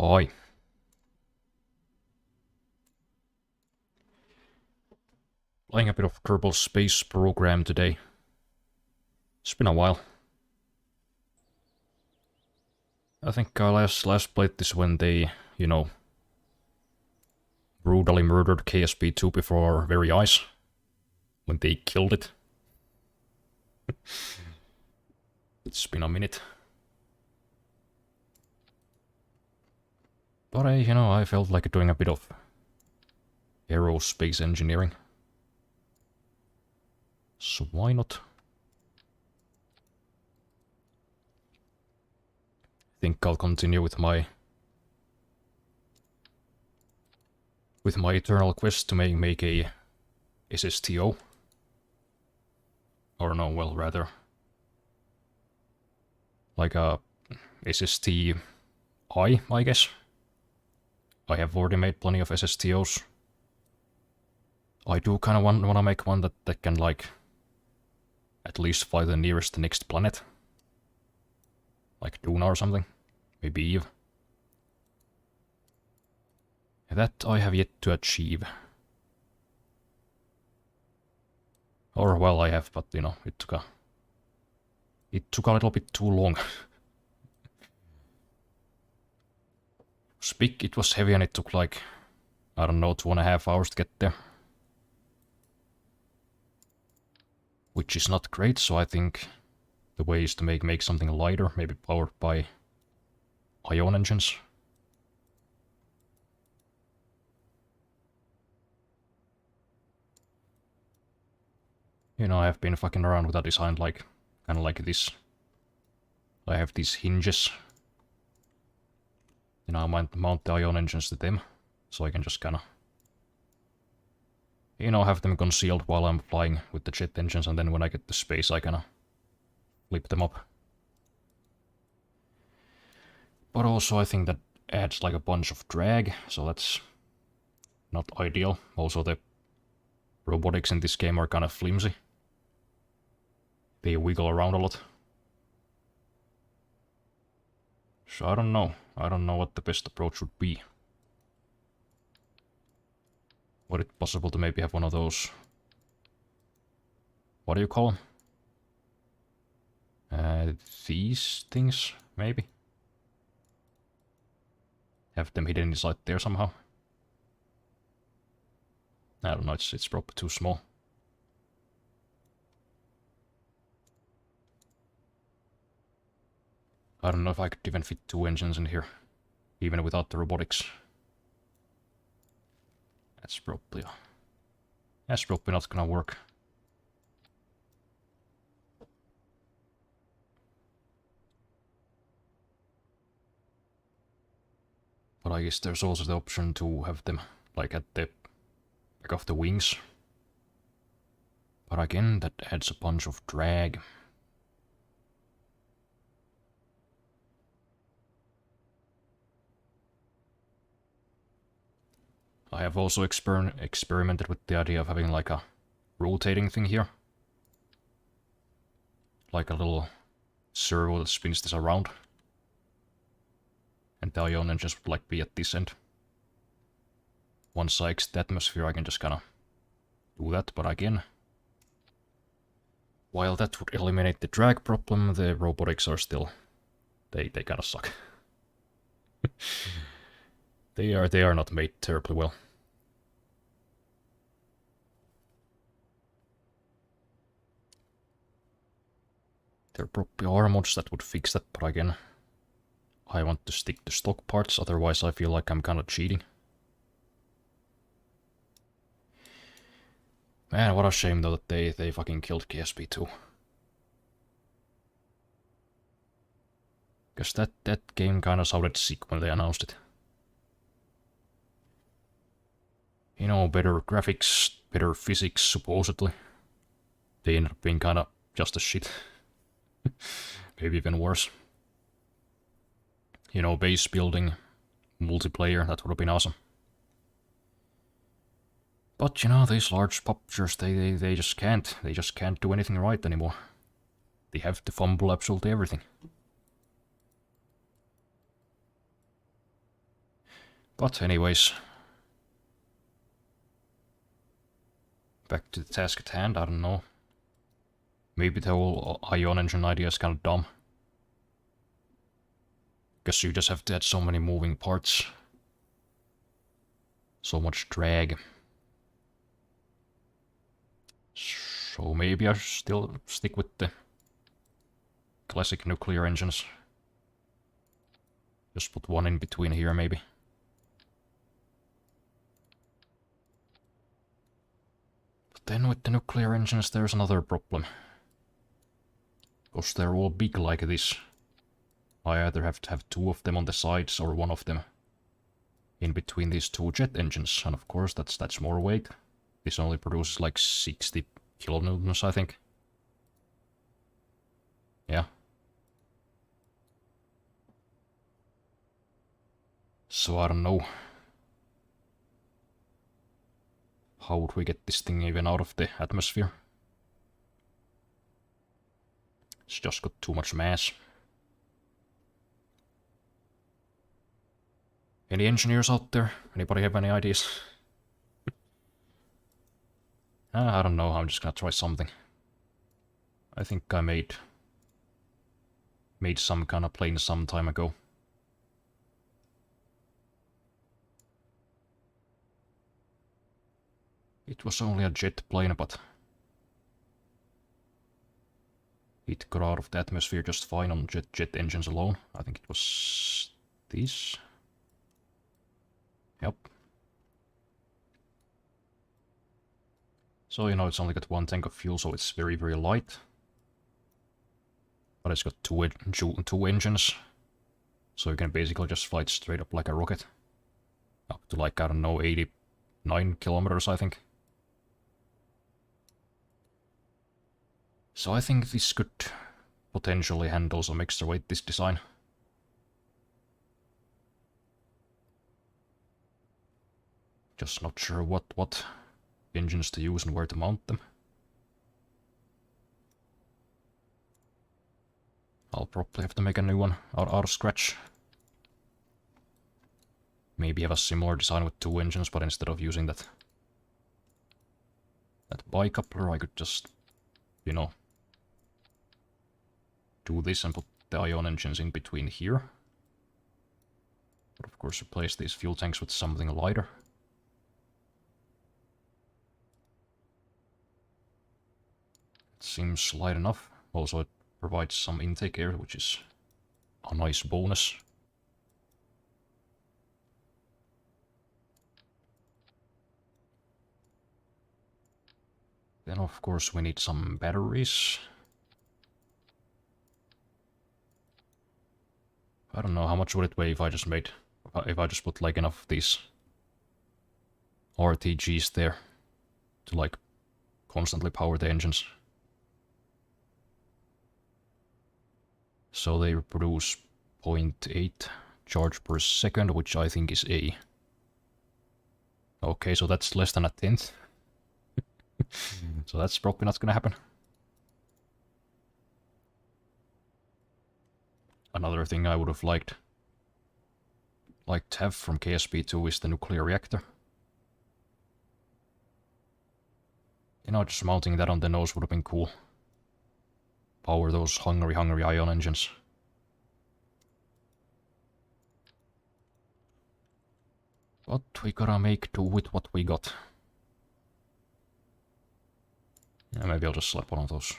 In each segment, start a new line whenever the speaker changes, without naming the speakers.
Hi. Playing a bit of Kerbal Space Program today. It's been a while. I think I last played this when they, brutally murdered KSP2 before our very eyes. When they killed it. It's been a minute. But I felt like doing a bit of aerospace engineering. So why not? I think I'll continue with my eternal quest to make a SSTO. Or no, well, rather like a SSTI, I guess. I have already made plenty of SSTOs. I do kind of want to make one that can, like, at least fly the nearest next planet. Like Duna or something. Maybe Eve. That I have yet to achieve. Or, well, I have, but, it took a little bit too long. Big, it was heavy, and it took, like, I don't know, 2.5 hours to get there. Which is not great, so I think the way is to make something lighter, maybe powered by ion engines. I have been fucking around with a design kind of like this. I have these hinges. I mount the ion engines to them, so I can just kind of, have them concealed while I'm flying with the jet engines, and then when I get to space, I kind of flip them up. But also, I think that adds like a bunch of drag, so that's not ideal. Also, the robotics in this game are kind of flimsy. They wiggle around a lot. So I don't know. I don't know what the best approach would be. Would it possible to maybe have one of those... What do you call them? These things, maybe? Have them hidden inside there somehow? I don't know, it's probably too small. I don't know if I could even fit 2 engines in here, even without the robotics. That's probably not gonna work. But I guess there's also the option to have them like at the back of the wings. But again, that adds a bunch of drag. I have also experimented with the idea of having like a rotating thing here. Like a little servo that spins this around. And the ion engines would like be at this end. Once I exit the atmosphere, I can just kinda do that, but again, while that would eliminate the drag problem, the robotics are still... They kinda suck. They are not made terribly well. There probably are mods that would fix that, but again, I want to stick to stock parts, otherwise I feel like I'm kinda cheating. Man, what a shame though that they fucking killed KSP2. Because that game kinda sounded sick when they announced it. Better graphics, better physics, supposedly. They ended up being kinda just as shit. Maybe even worse. Base building, multiplayer, that would have been awesome. But, these large publishers, they just can't. They just can't do anything right anymore. They have to fumble absolutely everything. But anyways, back to the task at hand. I don't know. Maybe the whole ion engine idea is kind of dumb. Because you just have to add so many moving parts. So much drag. So maybe I should still stick with the classic nuclear engines. Just put one in between here, maybe. But then with the nuclear engines, there's another problem. Because they're all big like this. I either have to have two of them on the sides or one of them in between these two jet engines. And of course, that's more weight. This only produces like 60 kilonewtons, I think. Yeah. So I don't know. How would we get this thing even out of the atmosphere? It's just got too much mass. Any engineers out there? Anybody have any ideas? I don't know, I'm just gonna try something. I think I made some kind of plane some time ago. It was only a jet plane, but it got out of the atmosphere just fine on jet engines alone. I think it was this. Yep. So, you know, it's only got one tank of fuel, so it's very, very light. But it's got two engines. So you can basically just fly it straight up like a rocket. Up to like, I don't know, 89 kilometers, I think. So I think this could potentially handle some extra weight, this design. Just not sure what engines to use and where to mount them. I'll probably have to make a new one out of scratch. Maybe have a similar design with two engines, but instead of using that bicoupler, I could just, you know, do this and put the ion engines in between here. But of course replace these fuel tanks with something lighter. It seems light enough. Also it provides some intake air, which is a nice bonus. Then of course we need some batteries. I don't know how much would it weigh if I just put like enough of these RTGs there to like constantly power the engines. So they produce 0.8 charge per second, which I think is A. Okay, so that's less than a tenth. So that's probably not gonna happen. Another thing I would have liked to have from KSP2 is the nuclear reactor. You know, just mounting that on the nose would have been cool. Power those hungry ion engines. But we gotta make do with what we got. Yeah, maybe I'll just slap one of those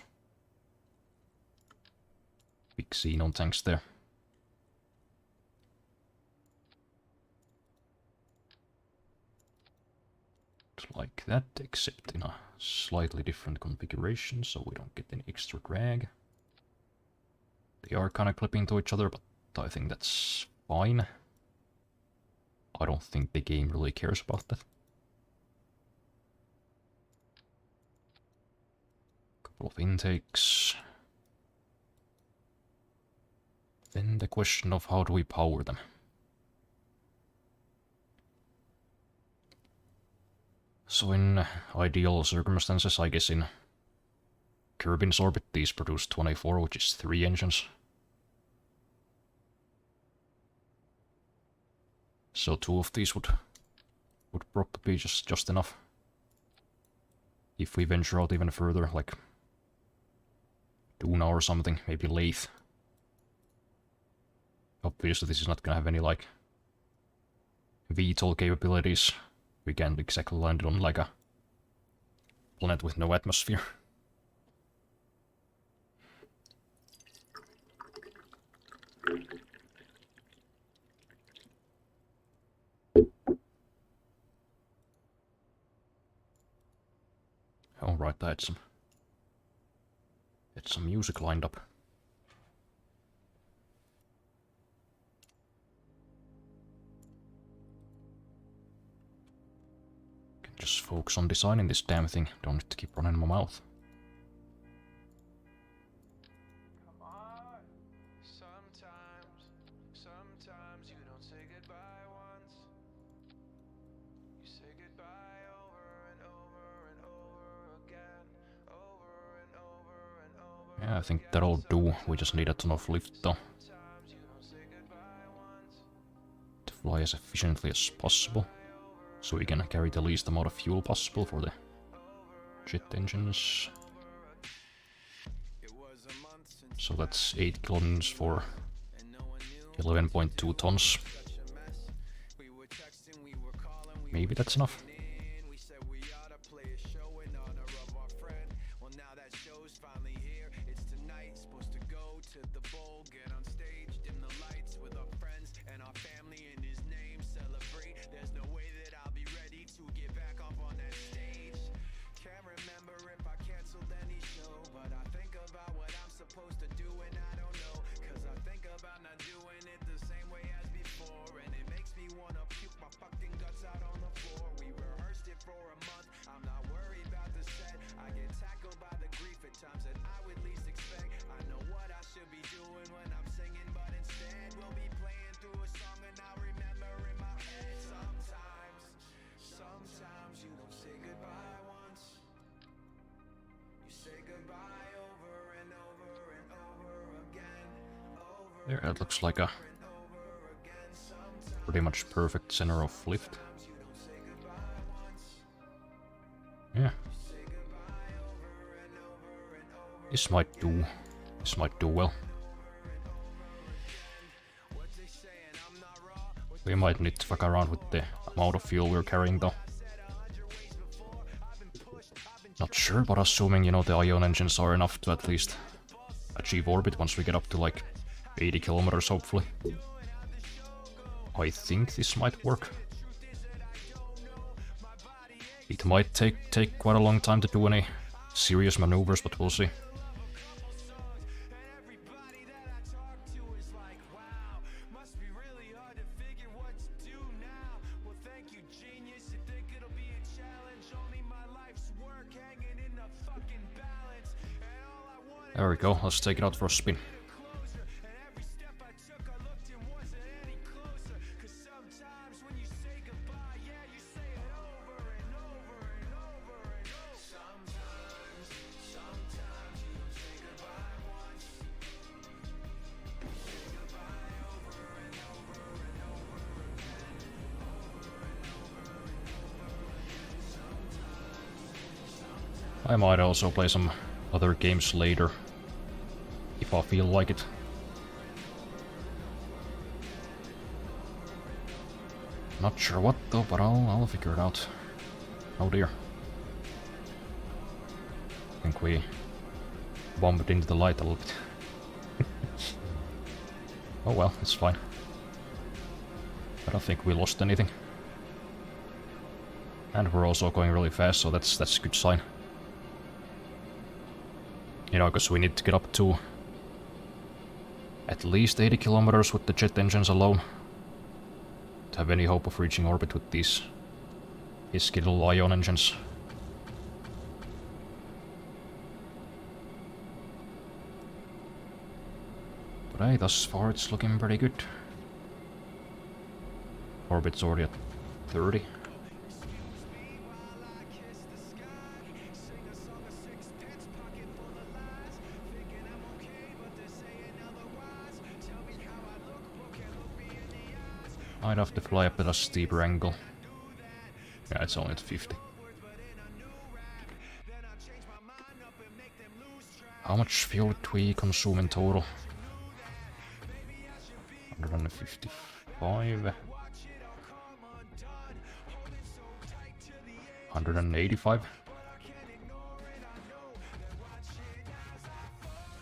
big xenon tanks there. Like that, except in a slightly different configuration, so we don't get any extra drag. They are kind of clipping to each other, but I think that's fine. I don't think the game really cares about that. Couple of intakes. Then the question of how do we power them? So in ideal circumstances, I guess in Kerbin's orbit, these produce 24, which is 3 engines. So 2 of these would probably be just enough. If we venture out even further, like Duna or something, maybe Lathe. Obviously this is not gonna have any like VTOL capabilities. We can't exactly land it on like a planet with no atmosphere. Alright, I had some music lined up. Can just focus on designing this damn thing, don't need to keep running my mouth.
Sometimes you don't say goodbye once. You say goodbye over and over and over again. Over and over and over.
Yeah, I think that'll do. We just need a ton of lift though. To fly as efficiently as possible. So we can carry the least amount of fuel possible for the jet engines. So that's 8 kilonewtons for 11.2 tons. Maybe that's enough. There, it looks like a pretty much perfect center of lift. Yeah. This might do well. We might need to fuck around with the amount of fuel we're carrying though. Not sure, but assuming, you know, the ion engines are enough to at least achieve orbit once we get up to like 80 kilometers, hopefully. I think this might work. It might take quite a long time to do any serious maneuvers, but we'll see. There we go, let's take it out for a spin. I might also play some other games later, if I feel like it. Not sure what though, but I'll figure it out. Oh dear. I think we bumped into the light a little bit. Oh well, it's fine. I don't think we lost anything. And we're also going really fast, so that's a good sign. You know, because we need to get up to at least 80 kilometers with the jet engines alone to have any hope of reaching orbit with these pesky little ion engines. But hey, thus far it's looking pretty good. Orbit's already at 30. I'd have to fly up at a steeper angle. Yeah, it's only at 50. How much fuel did we consume in total? 155. 185.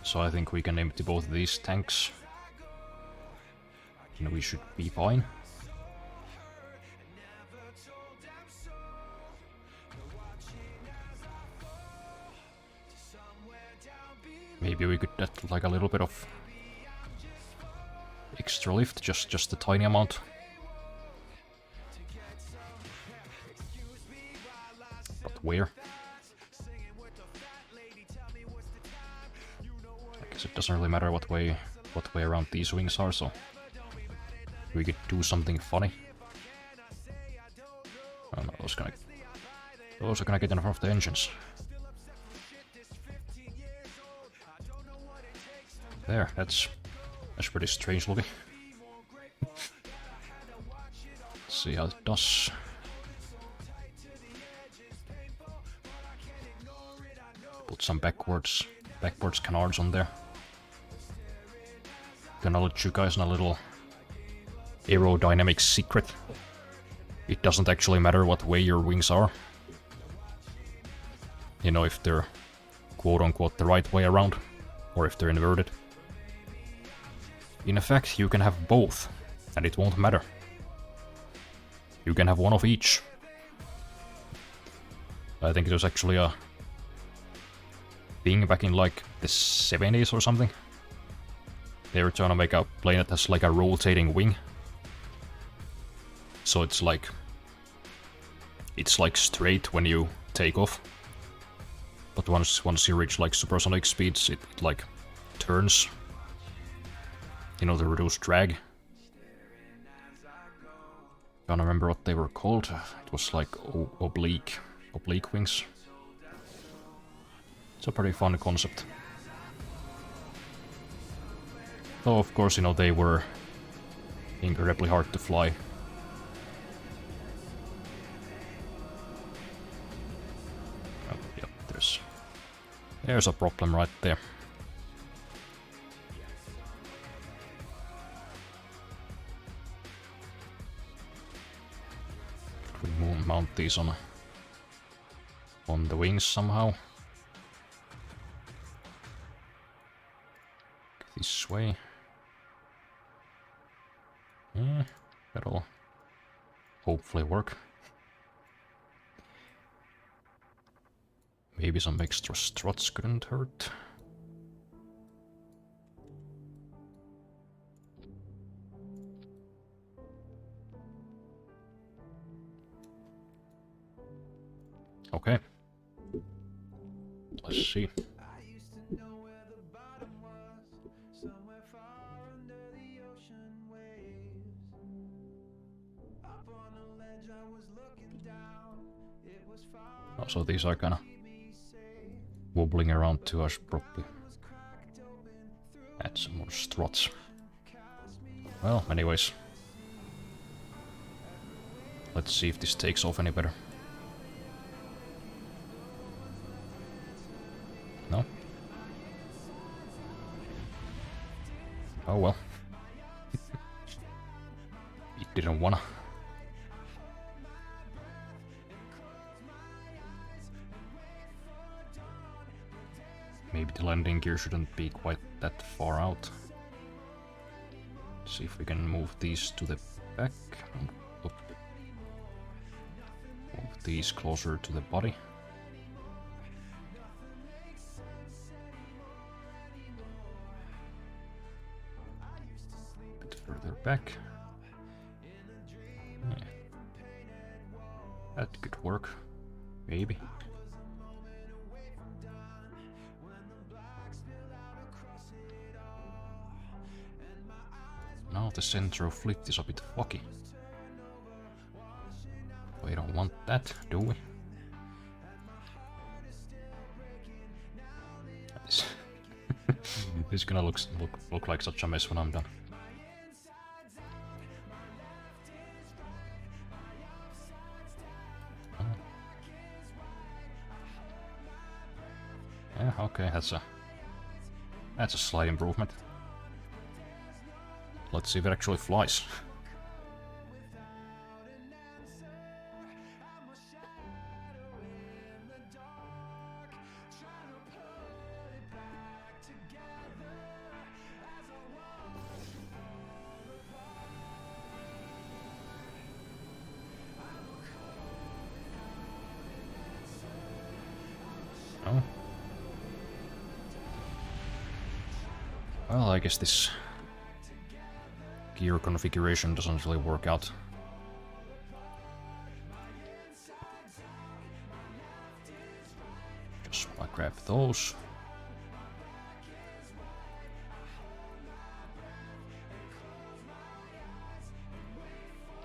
So I think we can empty both of these tanks. And we should be fine. Maybe we could get like a little bit of extra lift, just a tiny amount. But where? I guess it doesn't really matter what way around these wings are, so we could do something funny. Oh no, those are gonna get in front of the engines. There, that's pretty strange looking. See how it does. Put some backwards canards on there. Gonna let you guys know a little aerodynamic secret. It doesn't actually matter what way your wings are. You know, if they're quote unquote the right way around, or if they're inverted. In effect, you can have both, and it won't matter. You can have one of each. I think it was actually a thing back in like the 70s or something. They were trying to make a plane that has like a rotating wing. So it's like straight when you take off. But once you reach like supersonic speeds, it like turns. You know, the reduced drag. Can't remember what they were called. It was like oblique wings. It's a pretty fun concept. Though of course, you know, they were incredibly hard to fly. Oh, yep, there's a problem right there. Mount these on the wings somehow. This way. Yeah, that'll hopefully work. Maybe some extra struts couldn't hurt. Okay. Let's see. Oh, so these are kinda wobbling around to us properly. Add some more struts. Well, anyways. Let's see if this takes off any better. No? Oh well. It didn't wanna. Maybe the landing gear shouldn't be quite that far out. See if we can move these to the back. Oop. Move these closer to the body. A bit further back. Yeah. That could work. Maybe. Now the center of flight is a bit foggy. We don't want that, do we? This is gonna look like such a mess when I'm done. Yeah, okay, that's a slight improvement. Let's see if it actually flies. No? Well, I guess this gear configuration doesn't really work out. Just wanna grab those.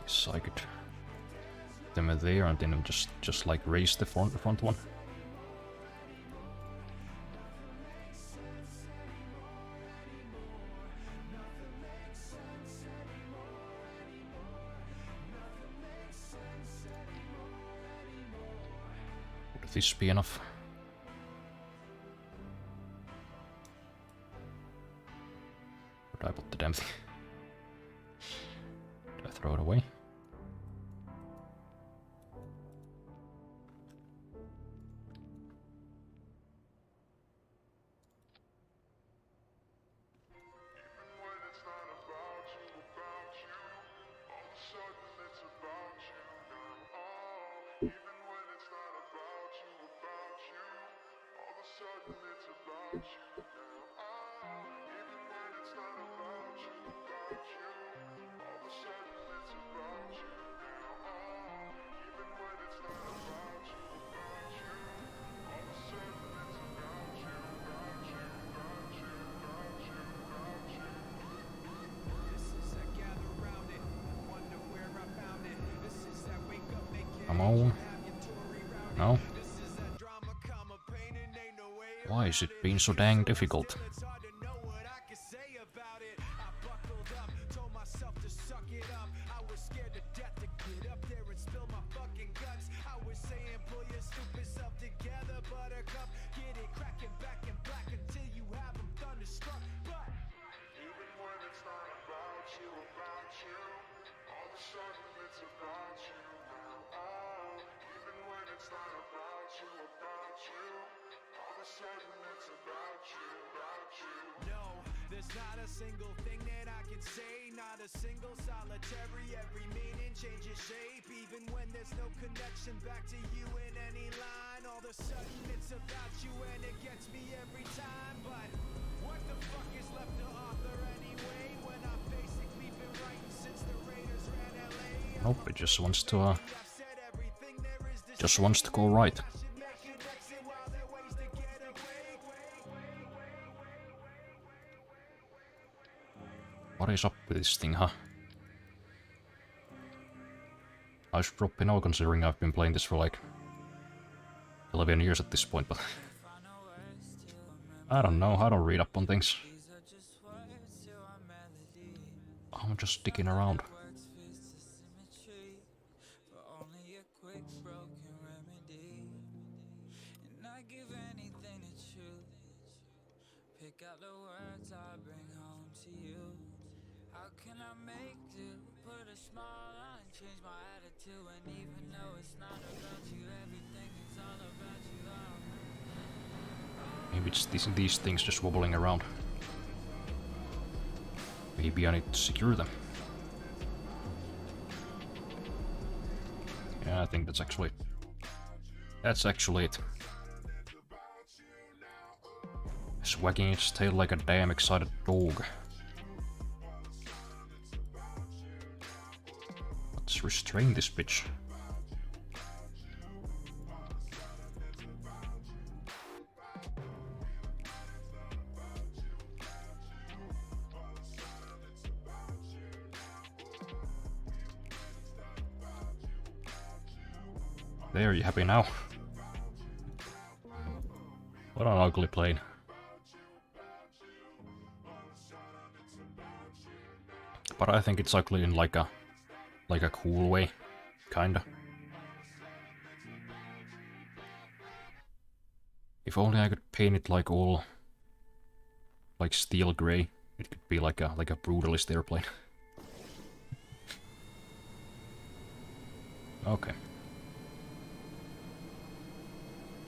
Guess I could put them there and then just like raise the front one. Would this be enough? Where'd I put the damn thing? Did I throw it away? Come on. No? Why is it being so dang difficult? Nope, it just wants to go right. What is up with this thing, huh? I should probably know, considering I've been playing this for like 11 years at this point, but I don't know, I don't read up on things. I'm just digging around. Maybe it's these things just wobbling around. Maybe I need to secure them. Yeah, I think that's actually it. It's wagging its tail like a damn excited dog. Let's restrain this bitch. There, you happy now? What an ugly plane. But I think it's ugly in like a cool way, kinda. If only I could paint it like all like steel gray, it could be like a brutalist airplane. Okay.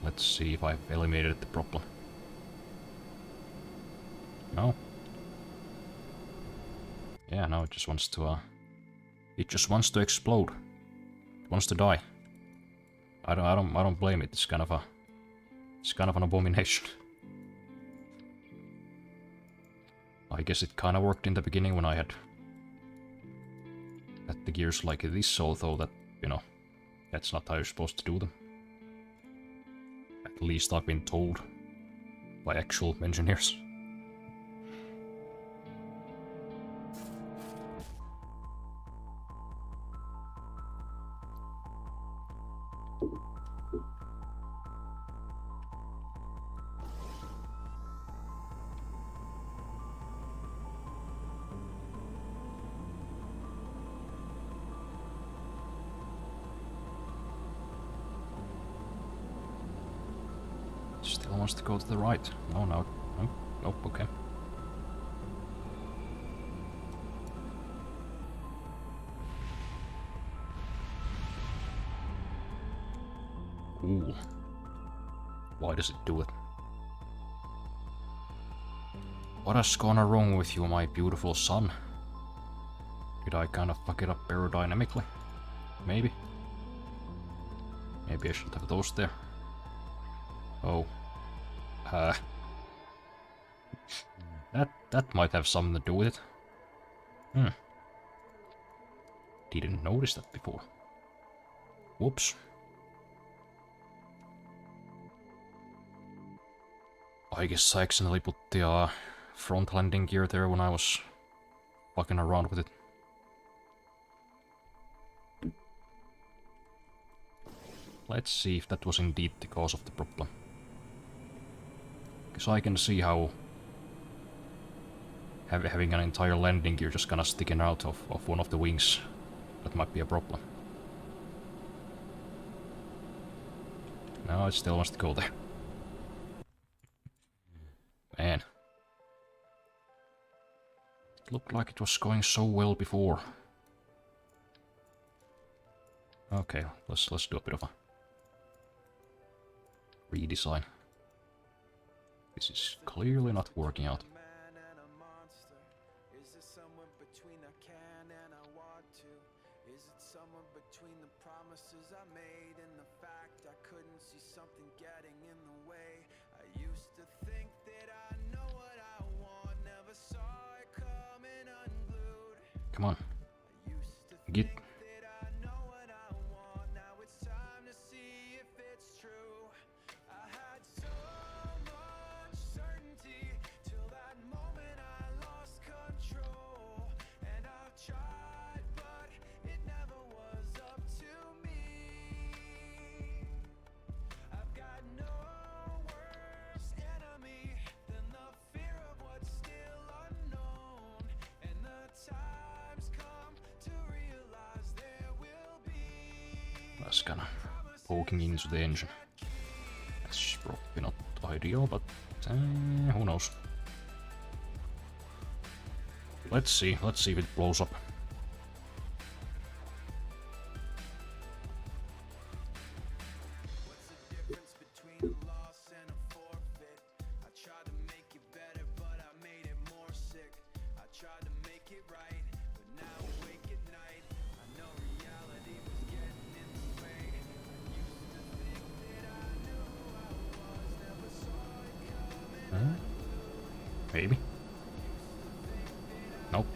Let's see if I've eliminated the problem. No. Yeah, no, it just wants to explode. It wants to die. I don't blame it. It's kind of an abomination. I guess it kind of worked in the beginning when I had the gears like this, although that, you know, that's not how you're supposed to do them. At least I've been told by actual engineers. Still wants to go to the right. No, no, no, nope, okay. Ooh. Why does it do it? What has gone wrong with you, my beautiful son? Did I kind of fuck it up aerodynamically? Maybe? Maybe I should have those there. Oh. That might have something to do with it. Didn't notice that before. Whoops. I guess I accidentally put the front landing gear there when I was fucking around with it. Let's see if that was indeed the cause of the problem. Because I can see how having an entire landing gear just kinda sticking out of one of the wings, that might be a problem. No, it still wants to go there. Man. It looked like it was going so well before. Okay, let's do a bit of a redesign. This is clearly not working out. Come on. Get. That's kinda poking into the engine. That's probably not ideal, but who knows. Let's see if it blows up. Maybe. Nope.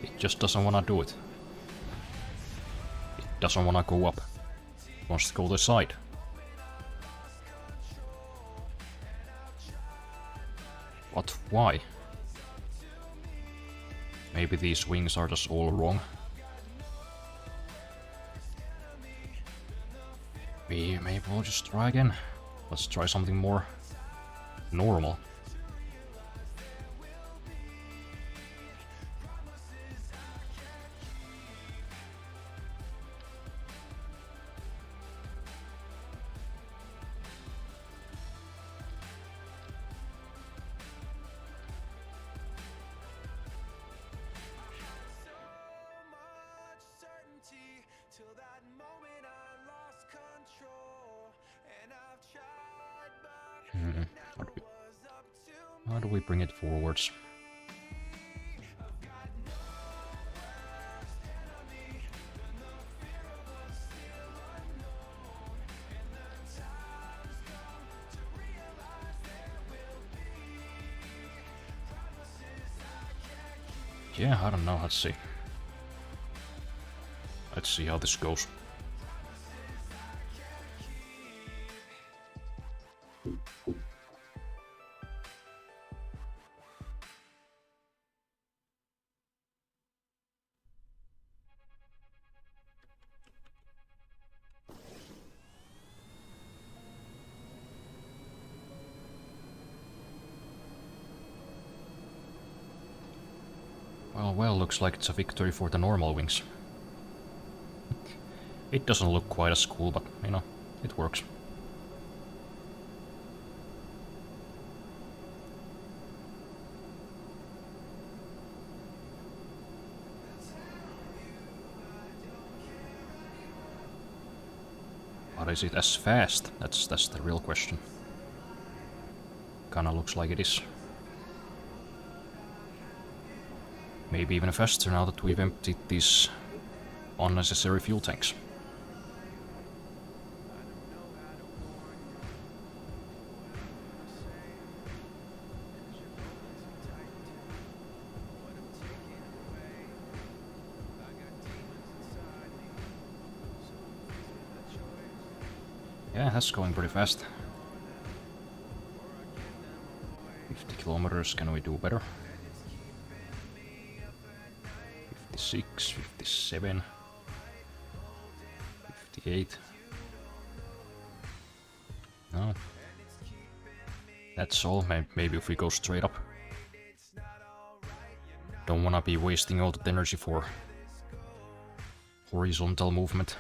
It just doesn't wanna do it. It doesn't wanna go up. It wants to go to the side. But why? Maybe these wings are just all wrong. Maybe we'll just try again. Let's try something more normal. How do we bring it forwards? Yeah, I don't know, let's see. Let's see how this goes. Well, looks like it's a victory for the normal wings. It doesn't look quite as cool, but, you know, it works. But is it as fast? That's the real question. Kinda looks like it is. Maybe even faster now that we've emptied these unnecessary fuel tanks. Yeah, that's going pretty fast. 50 kilometers, can we do better? 56, 57, 58. No. That's all, maybe if we go straight up. Don't wanna be wasting all that energy for horizontal movement.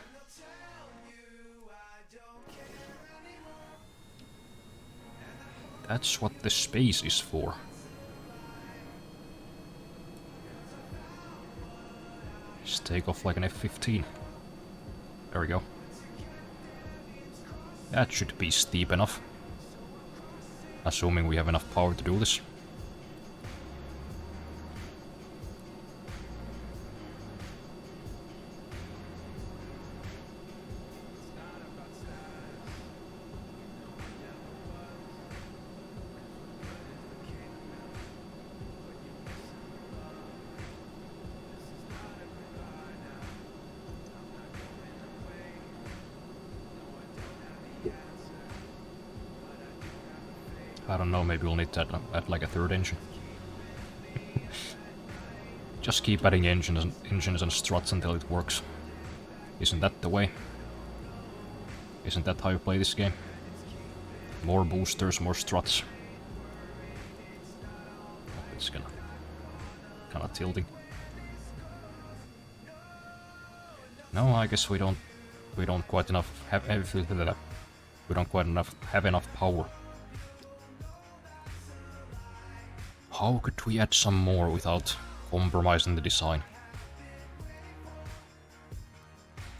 That's what the space is for. Just take off like an F-15. There we go. That should be steep enough. Assuming we have enough power to do this. I don't know, maybe we'll need to add like a third engine. Just keep adding engines and struts until it works. Isn't that the way? Isn't that how you play this game? More boosters, more struts. It's kinda tilting. No, I guess we don't quite have enough power. How could we add some more without compromising the design?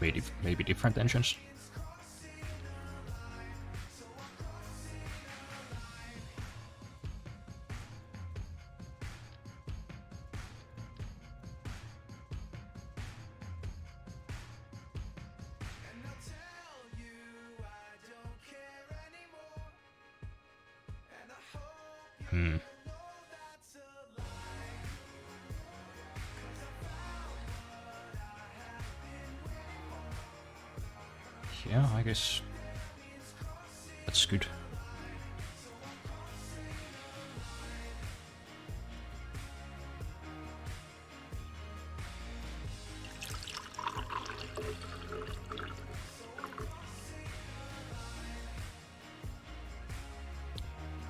Maybe different engines? Yeah, I guess that's good.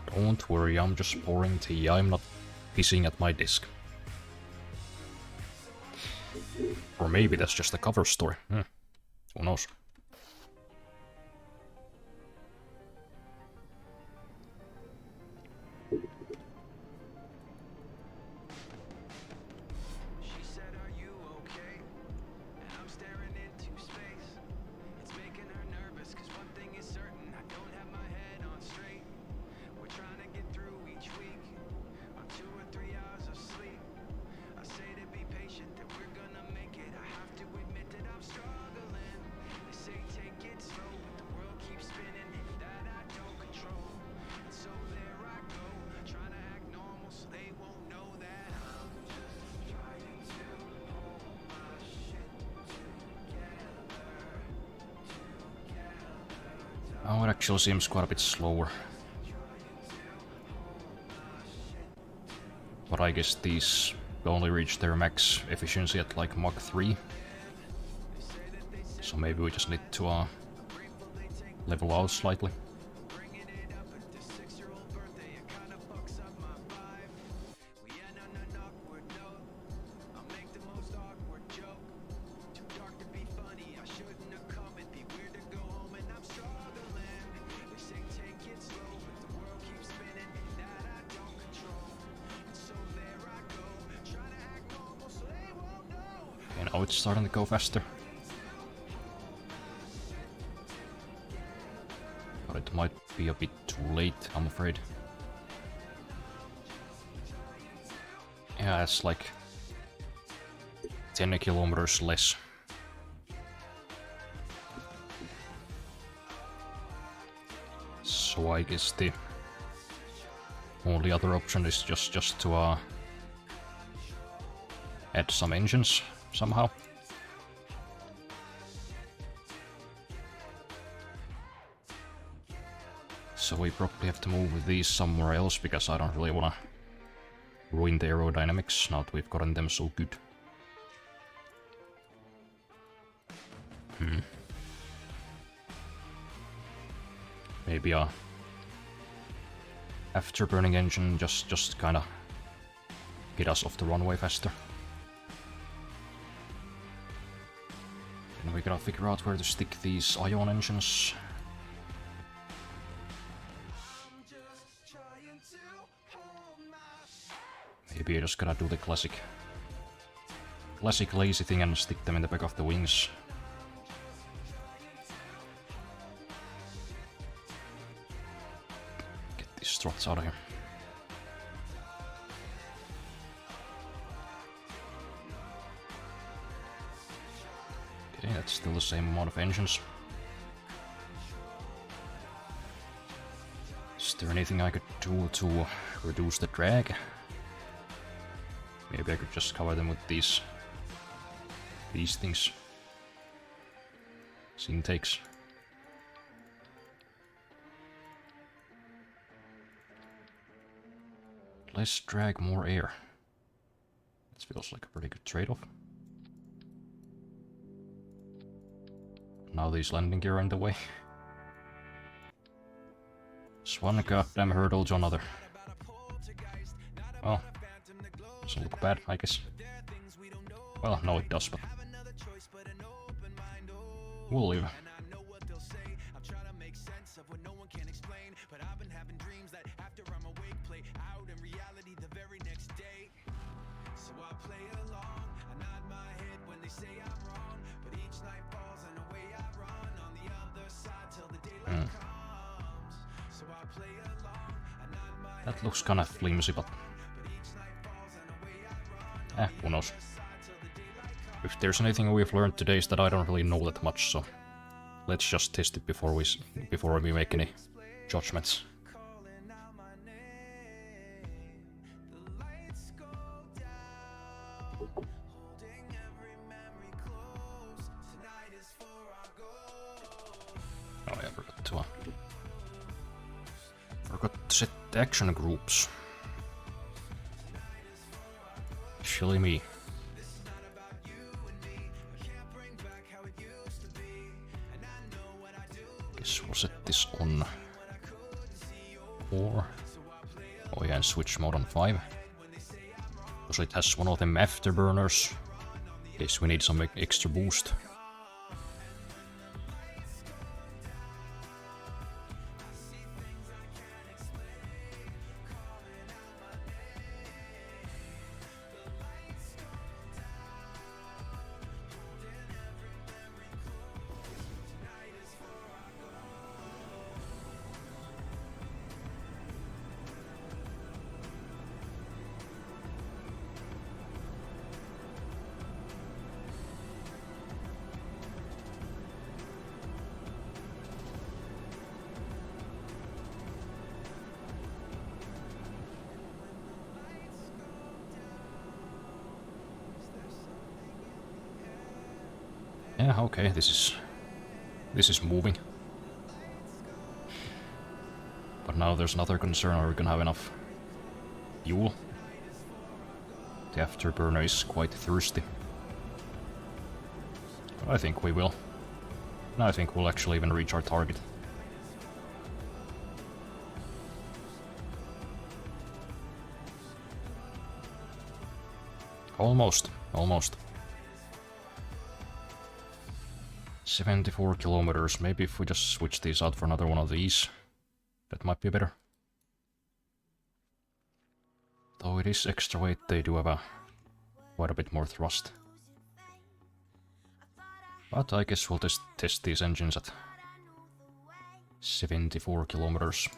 Don't worry, I'm just pouring tea. I'm not pissing at my disk. Or maybe that's just a cover story. Who knows?
She said, "Are you okay?" And I'm staring into space. It's making her nervous, 'cause one thing is certain, I don't have my head on straight. We're trying to get through each week,
Oh, it actually seems quite a bit slower. But I guess these only reach their max efficiency at like Mach 3. So maybe we just need to level out slightly. Okay, now it's starting to go faster. But it might be a bit too late, I'm afraid. Yeah, it's like 10 kilometers less. So I guess the only other option is just to add some engines somehow. So we probably have to move these somewhere else because I don't really want to ruin the aerodynamics now that we've gotten them so good. Maybe a afterburning engine just kind of get us off the runway faster. And we gotta figure out where to stick these ion engines. Maybe I just gotta do the classic lazy thing and stick them in the back of the wings. Get these struts out of here. Okay, that's still the same amount of engines. Is there anything I could do to reduce the drag? Maybe I could just cover them with these things. These intakes. Less drag, more air. That feels like a pretty good trade-off. Now these landing gear are in the way. It's one goddamn hurdle to another. Well, doesn't look bad, I guess. Well, no it does, but we'll leave. That looks kind of flimsy, but who knows. If there's anything we've learned today is that I don't really know that much, so let's just test it before we make any judgments. Oh yeah, forgot to set the action groups. Silly me. Guess we'll set this on 4. Oh yeah, and switch mode on 5. So it has one of them afterburners. In case we need some extra boost. Yeah, okay, this is moving. But now there's another concern, are we gonna have enough fuel? The afterburner is quite thirsty. I think we will. And I think we'll actually even reach our target. Almost, almost. 74 kilometers. Maybe if we just switch these out for another one of these, that might be better. Though it is extra weight, they do have quite a bit more thrust. But I guess we'll just test these engines at 74 kilometers.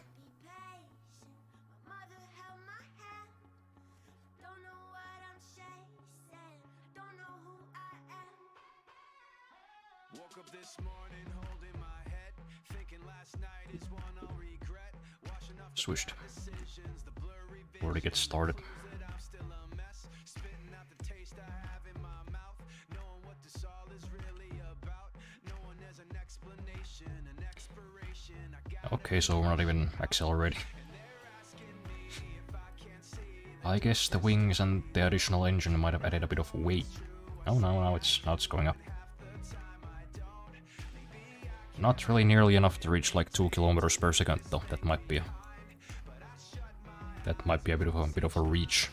Woke up this morning holding my head, thinking last night is one I'll regret. Washing off the
Switched.
decisions, the blurry
Already get started.
visions that I'm still a mess. Spitting out the taste I have in my mouth, knowing what this all is really about. Knowing there's an explanation, an expiration. I got
Okay, so we're not even accelerating. I guess the wings and the additional engine might have added a bit of weight. Oh no, now it's going up. Not really nearly enough to reach like 2 kilometers per second though. That might be a bit of a reach.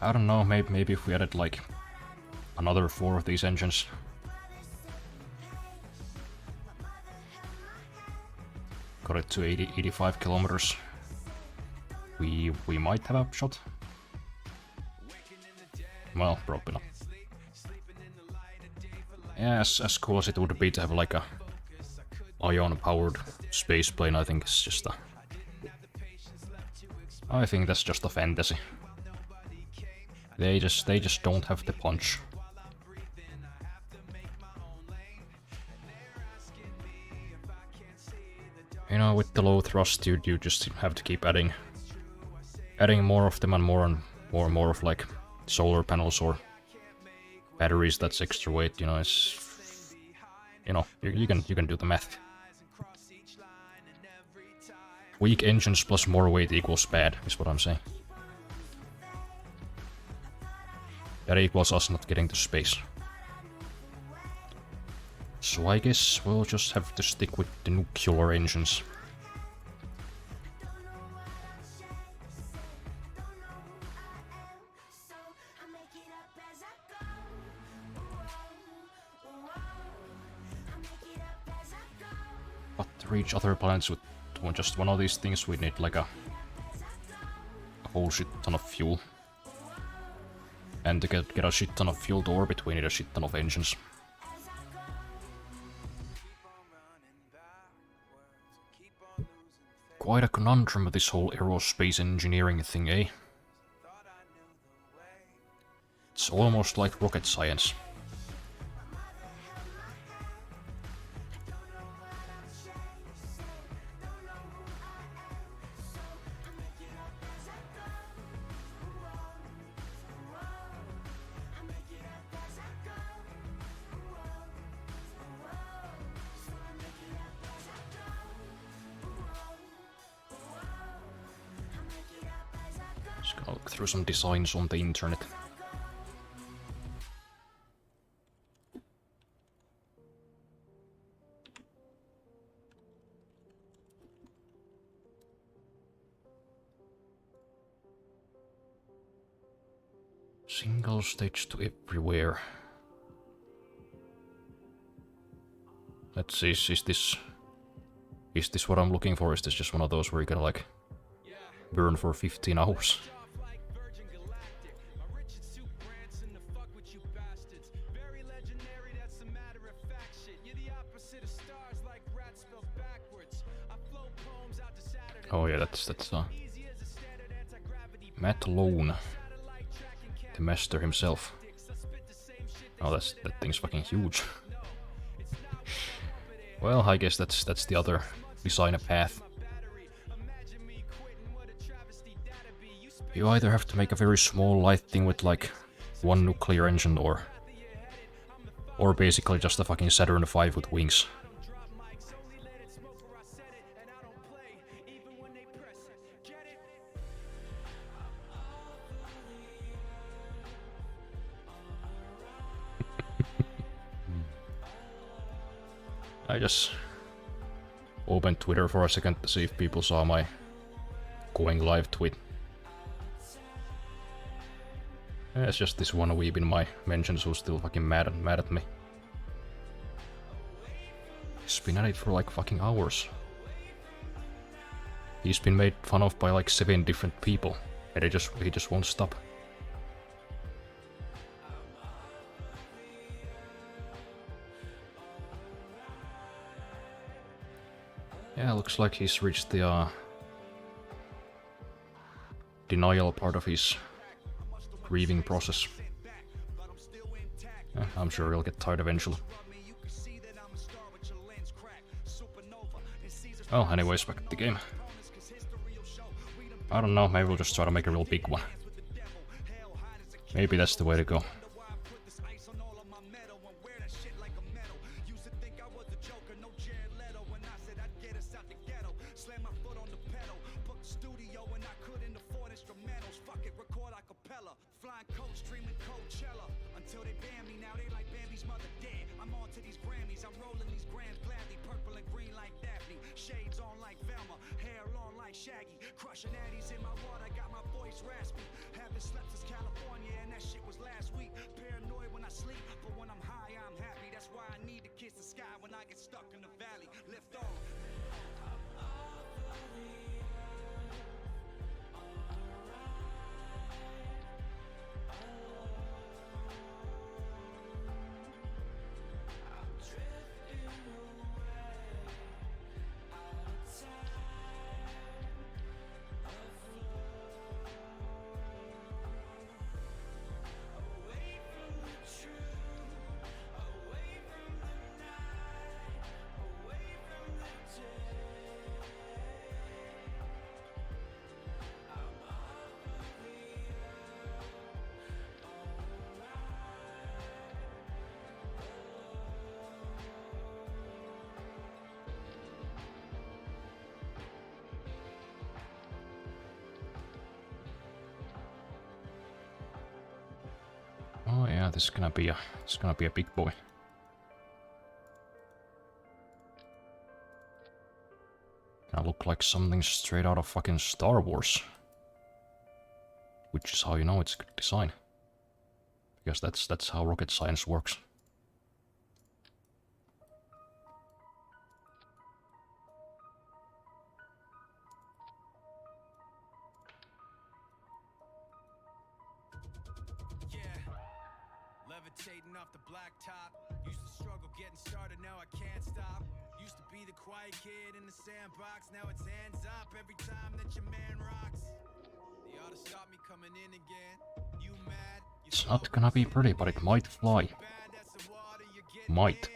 I don't know, maybe if we added like another 4 of these engines. Got it to 85 kilometers. We might have a shot. Well, probably not. Yeah, as cool as it would be to have like a ion-powered space plane, I think it's just a... I think that's just a fantasy. They just don't have the punch. You know, with the low thrust, you just have to keep adding more of them and more of like solar panels or batteries. That's extra weight. You know, it's, you know, you can do the math. Weak engines plus more weight equals bad, is what I'm saying. That equals us not getting to space. So I guess we'll just have to stick with the nuclear engines. But to reach other planets with just one of these things, we need like a whole shit ton of fuel. And to get a shit ton of fuel to orbit, we need a shit ton of engines. Quite a conundrum with this whole aerospace engineering thing, eh? It's almost like rocket science. Just gonna look through some designs on the internet. Single stage to everywhere. Let's see, is this what I'm looking for? Is this just one of those where you can like burn for 15 hours? Oh yeah, that's Matt Lone, the master himself. Oh, that thing's fucking huge. Well, I guess that's the other design path. You either have to make a very small light thing with like one nuclear engine, or Or basically just a fucking Saturn V with wings. I just opened Twitter for a second to see if people saw my going live tweet. Yeah, it's just this one weeb in my mentions who's still fucking mad at me. He's been at it for like fucking hours. He's been made fun of by like 7 different people, and he just won't stop. Yeah, looks like he's reached the denial part of his grieving process. Yeah, I'm sure he'll get tired eventually. Well, anyways, back to the game. I don't know, maybe we'll just try to make a real big one. Maybe that's the way to go. Oh yeah, this is gonna be a big boy. Gonna look like something straight out of fucking Star Wars. Which is how you know it's good design. Because that's how rocket science works.
Levitating off the blacktop. Used to struggle getting started, now I can't stop. Used to be the quiet kid in the sandbox, now it's hands up every time that your man rocks. They ought to stop me coming in again. You mad?
It's not gonna be pretty, but it might fly. Might.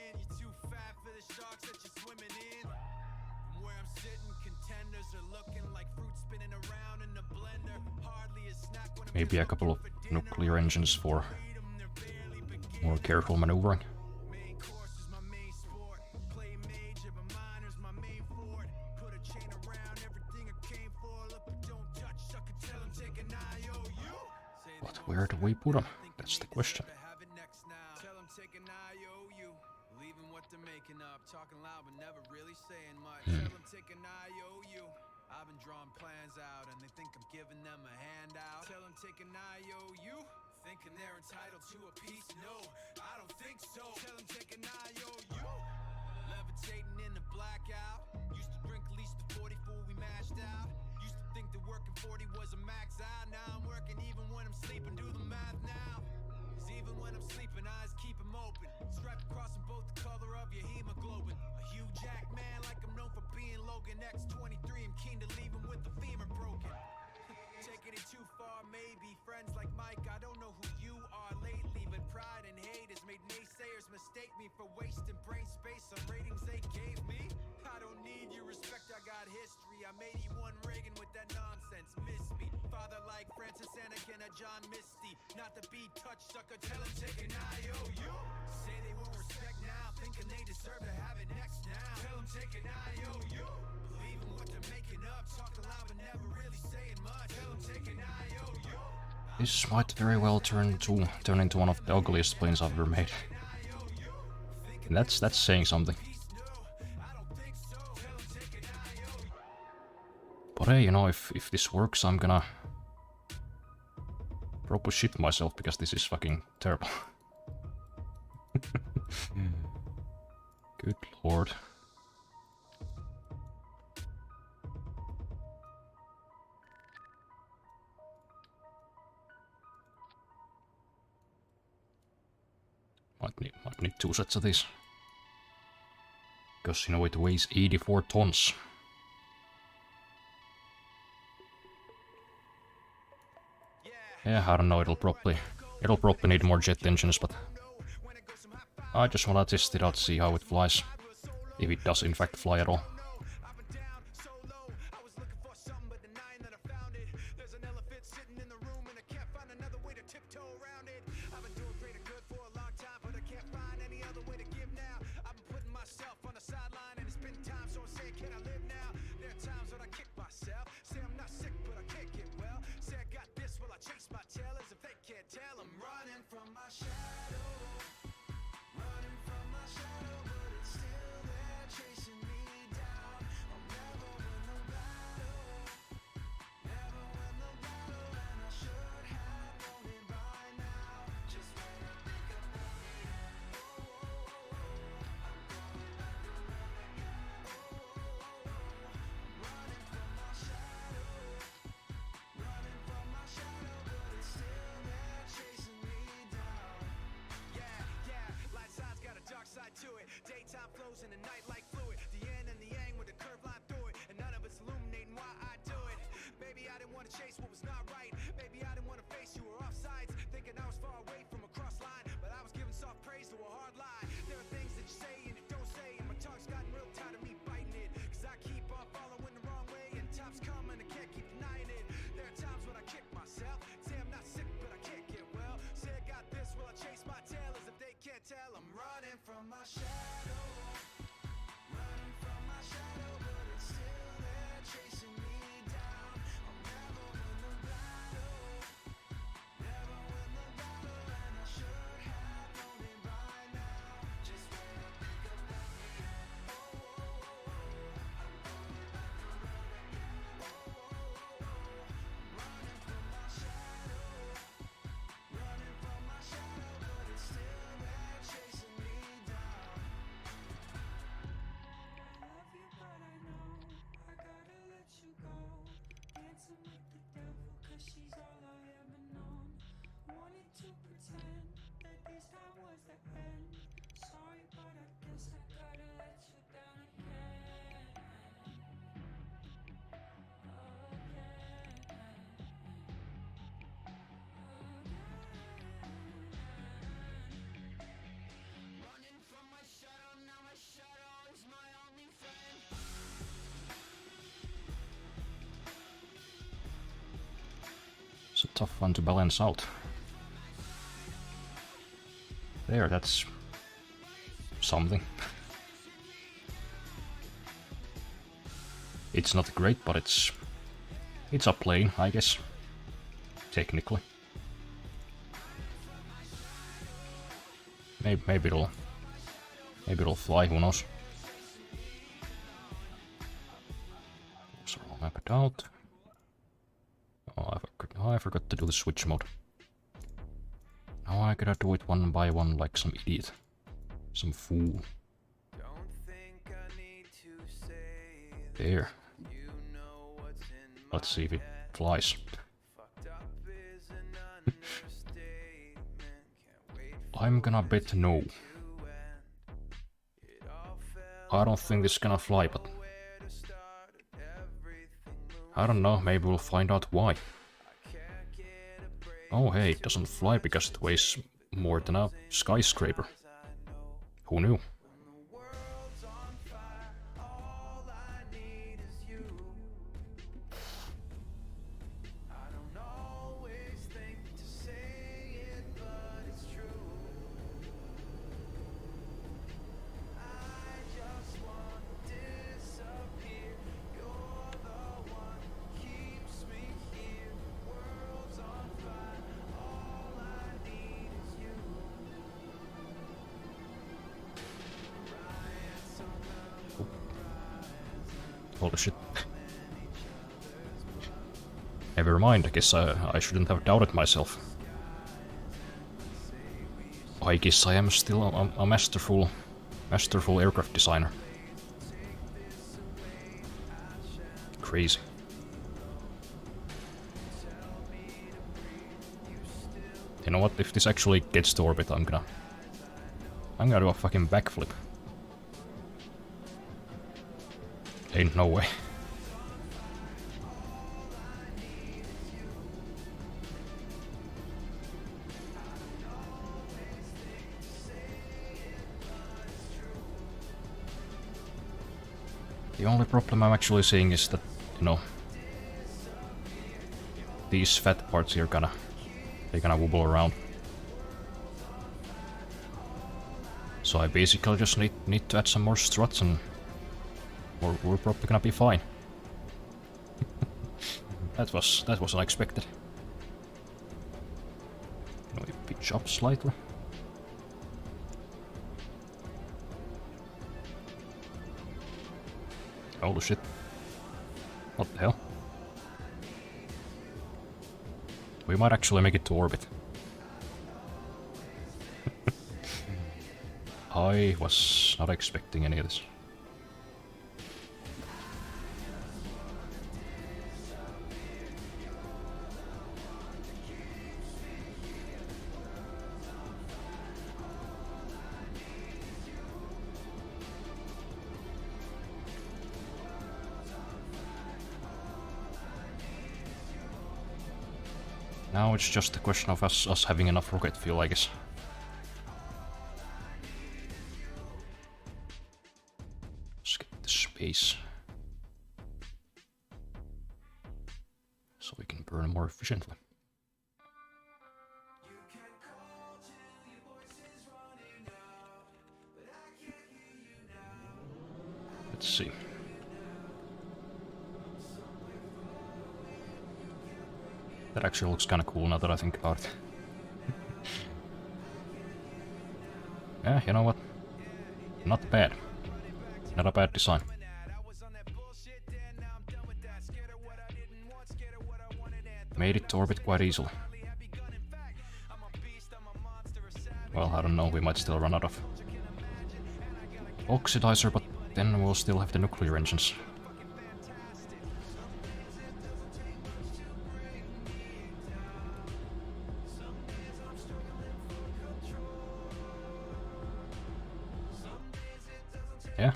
Maybe a couple of nuclear engines for more careful maneuvering. But where do we put them? That's the question.
I've been drawing plans out and they think I'm giving them a handout. Tell them take an IOU, thinking they're entitled to a piece. No, I don't think so. Tell them take an IOU. Levitating in the blackout. Used to drink at least the 40 before we mashed out. Used to think that working 40 was a max out. Now I'm working even when I'm sleeping. Do the math now. Cause even when I'm sleeping, eyes keep them open. Striped across in both the color of your hemoglobin. A Hugh Jackman like I'm known for being Logan X23. I'm keen to leave him with the femur broken. Taking it too far, maybe. Friends like Mike, I don't know who you are lately, but pride and hate has made naysayers mistake me for wasting brain space on ratings they gave me. I don't need your respect, I got history. I'm 81 Reagan with that nonsense. Miss me. Father like Francis. Princess Anakin or John Misty. Not to be touched, sucker, tell them take an IOU. Say they won't respect now, thinking they deserve to have it next now. Tell them take an IOU. Believe in what they're making up, talking loud but never really saying much. Tell them take an IOU.
This might very well turn into one of the ugliest planes I've ever made. And that's saying something. But hey, you know, if this works, I'm gonna probably shit myself because this is fucking terrible. Good lord. Might need 2 sets of these. Because, you know, it weighs 84 tons. Yeah, I don't know, it'll probably need more jet engines, but I just wanna test it out, see how it flies. If it does in fact fly at all.
Daytime flows in the night like fluid. The yin and the yang with a curved line through it. And none of it's illuminating why I do it. Maybe I didn't want to chase what was not right. Maybe I didn't want to face you or off sides. Thinking I was far away from a cross line. But I was giving soft praise to a hard lie. There are things that you say and you don't say. And my tongue's gotten real tired of me biting it. Cause I keep on following the wrong way. And time's coming, I can't keep denying it. There are times when I kick myself. Say I'm not sick, but I can't get well. Say I got this, will I chase my tail? As if they can't tell, I'm running from my shadow.
It's a tough one to balance out. There, that's something. It's not great, but it's a plane, I guess. Technically. Maybe it'll fly, who knows. So I'll map it out. Oh, I forgot to do the switch mode. Now I gotta do it one by one like some idiot. Some fool. There. Let's see if it flies. I'm gonna bet no. I don't think this is gonna fly, but I don't know, maybe we'll find out why. Oh hey, it doesn't fly because it weighs more than a skyscraper. Who knew? Holy shit. Never mind, I guess I shouldn't have doubted myself. I guess I am still a masterful aircraft designer. Crazy. You know what, if this actually gets to orbit, I'm gonna do a fucking backflip. Ain't no way. The only problem I'm actually seeing is that, you know, these fat parts here they're gonna wobble around. So I basically just need to add some more struts and we're probably gonna be fine. that was unexpected. Can we pitch up slightly? Holy shit. What the hell? We might actually make it to orbit. I was not expecting any of this. Now it's just a question of us having enough rocket fuel, I guess. Let's get to space. So we can burn more efficiently. Let's see. That actually looks kinda cool now that I think about it. Yeah, you know what? Not bad. Not a bad design. Made it to orbit quite easily. Well, I don't know, we might still run out of oxidizer, but then we'll still have the nuclear engines. Yeah.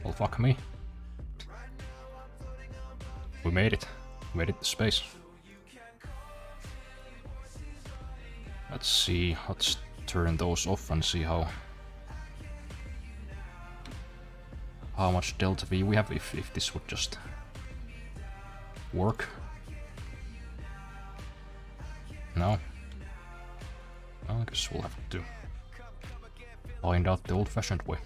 Well, fuck me. We made it. We made it to space. Let's see. Let's turn those off and see how much delta V we have if this would just work. No. Well, I guess we'll have to find out the old-fashioned way.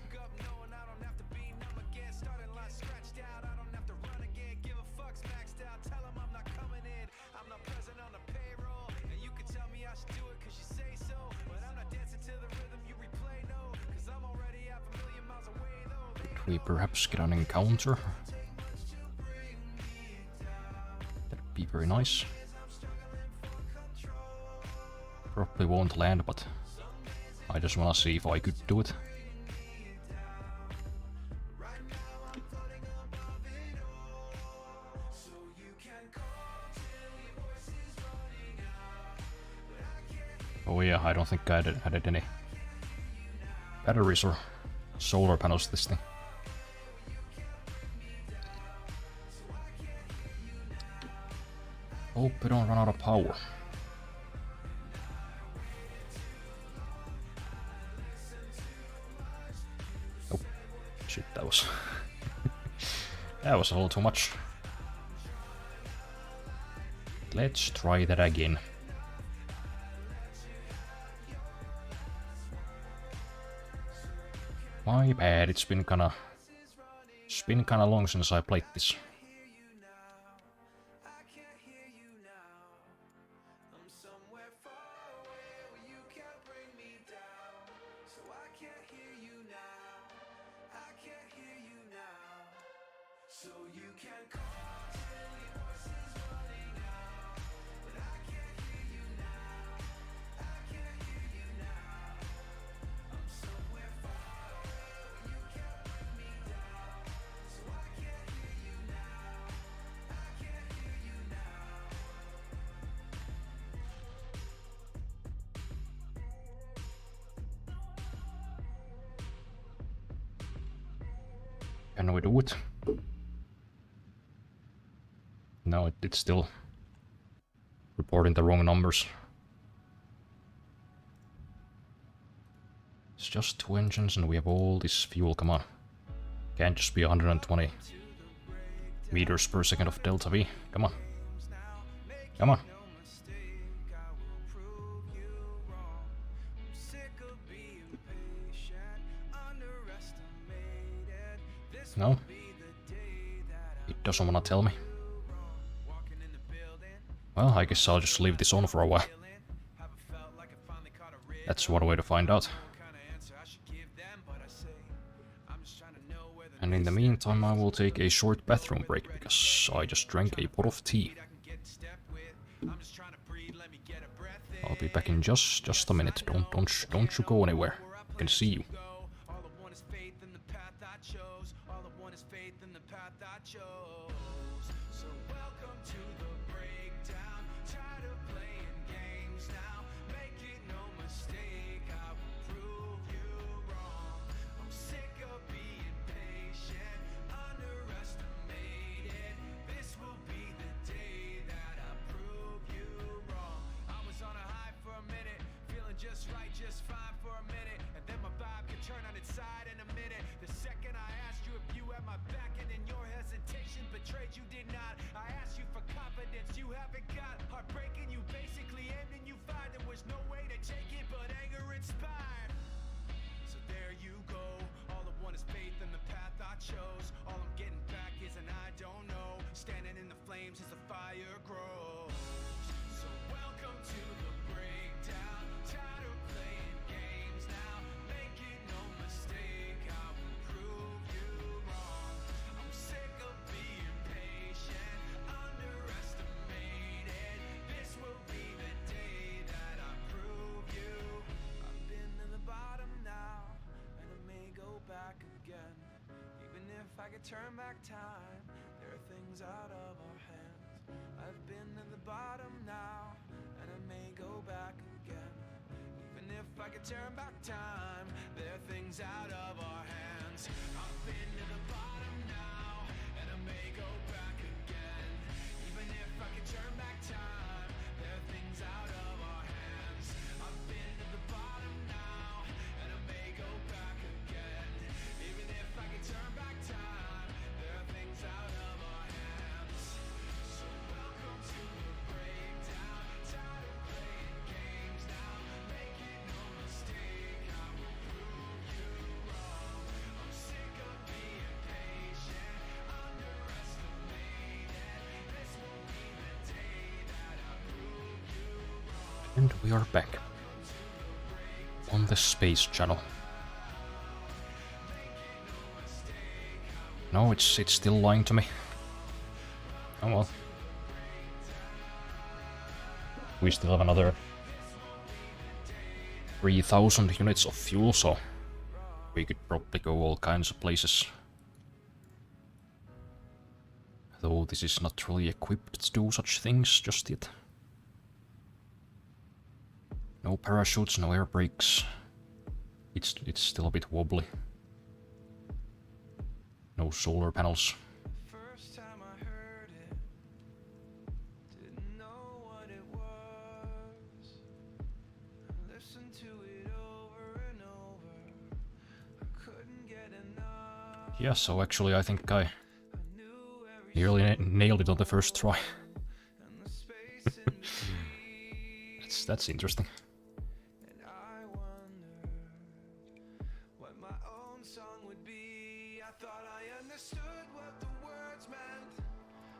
Could we perhaps get an encounter? That'd be very nice. Probably won't land, but I just wanna see if I could do it. Oh yeah, I don't think I added any batteries or solar panels to this thing. Hope we don't run out of power. Oh, shit, that was... that was a little too much. Let's try that again. My bad, it's been kinda long since I played this.
So you can call till your voice is running out, but I can't hear you now. I can't hear you now. I'm somewhere far away where you can't bring me down. So I can't hear you now. I can't hear you now.
Can we do it? No, it's still reporting the wrong numbers. It's just 2 engines and we have all this fuel, come on. Can't just be 120 meters per second of delta V. Come on. Come on. No. It doesn't wanna tell me. Well, I guess I'll just leave this on for a while. That's one way to find out. And in the meantime, I will take a short bathroom break because I just drank a pot of tea. I'll be back in just a minute. Don't you go anywhere. I can see you.
All I want is faith in the path I chose. All I want is faith in the path I chose. So welcome to the breakdown. Tired of playing games now. Make it no mistake, I will prove you wrong. I'm sick of being patient, underestimated. This will be the day that I prove you wrong. I was on a high for a minute, feeling just right, just fine for a minute, and then my vibe could turn on its side in a minute. The second I asked you if you had my back, and in your hesitation betrayed you did not. I asked you for confidence you haven't got. Heartbreaking you basically aimed and you fired. There was no way to take it but anger inspired. So there you go. All I want is faith in the path I chose. All I'm getting back is an I don't know. Standing in the flames as the fire grows. So welcome to the breakdown. Tired of playing games now. Make it no mistake, I will prove you wrong. I'm sick of being patient, underestimated. This will be the day that I prove you. I've been to the bottom now, and I may go back again. Even if I could turn back time, there are things out of our hands. I've been to the bottom now, and I may go back again. Even if I could turn back time, there are things out of our hands. I've been to the bottom now, and I may go back again. Even if I could turn back time, there are things out of our hands. I've been to the bottom now, and I may go back again. Even if I could turn back time, there are things out of our hands. So welcome to the breakdown. Tired of playing games now. Make it no mistake, I will prove you wrong. I'm sick of being patient, underestimated. This will be the day that I prove you wrong.
And we are back. On the Space Channel. No, it's still lying to me. Oh well. We still have another 3,000 units of fuel, so we could probably go all kinds of places. Though this is not really equipped to do such things just yet. No parachutes, no air brakes. It's still a bit wobbly. No solar panels.
First time I heard it, didn't know what it was. I listened to it over and over. I couldn't get enough.
Yeah, so actually I think I
I knew every
nearly nailed it on the first try.
and the space in between.
That's interesting.
And I wondered what my own song would be. I thought I understood what the words meant.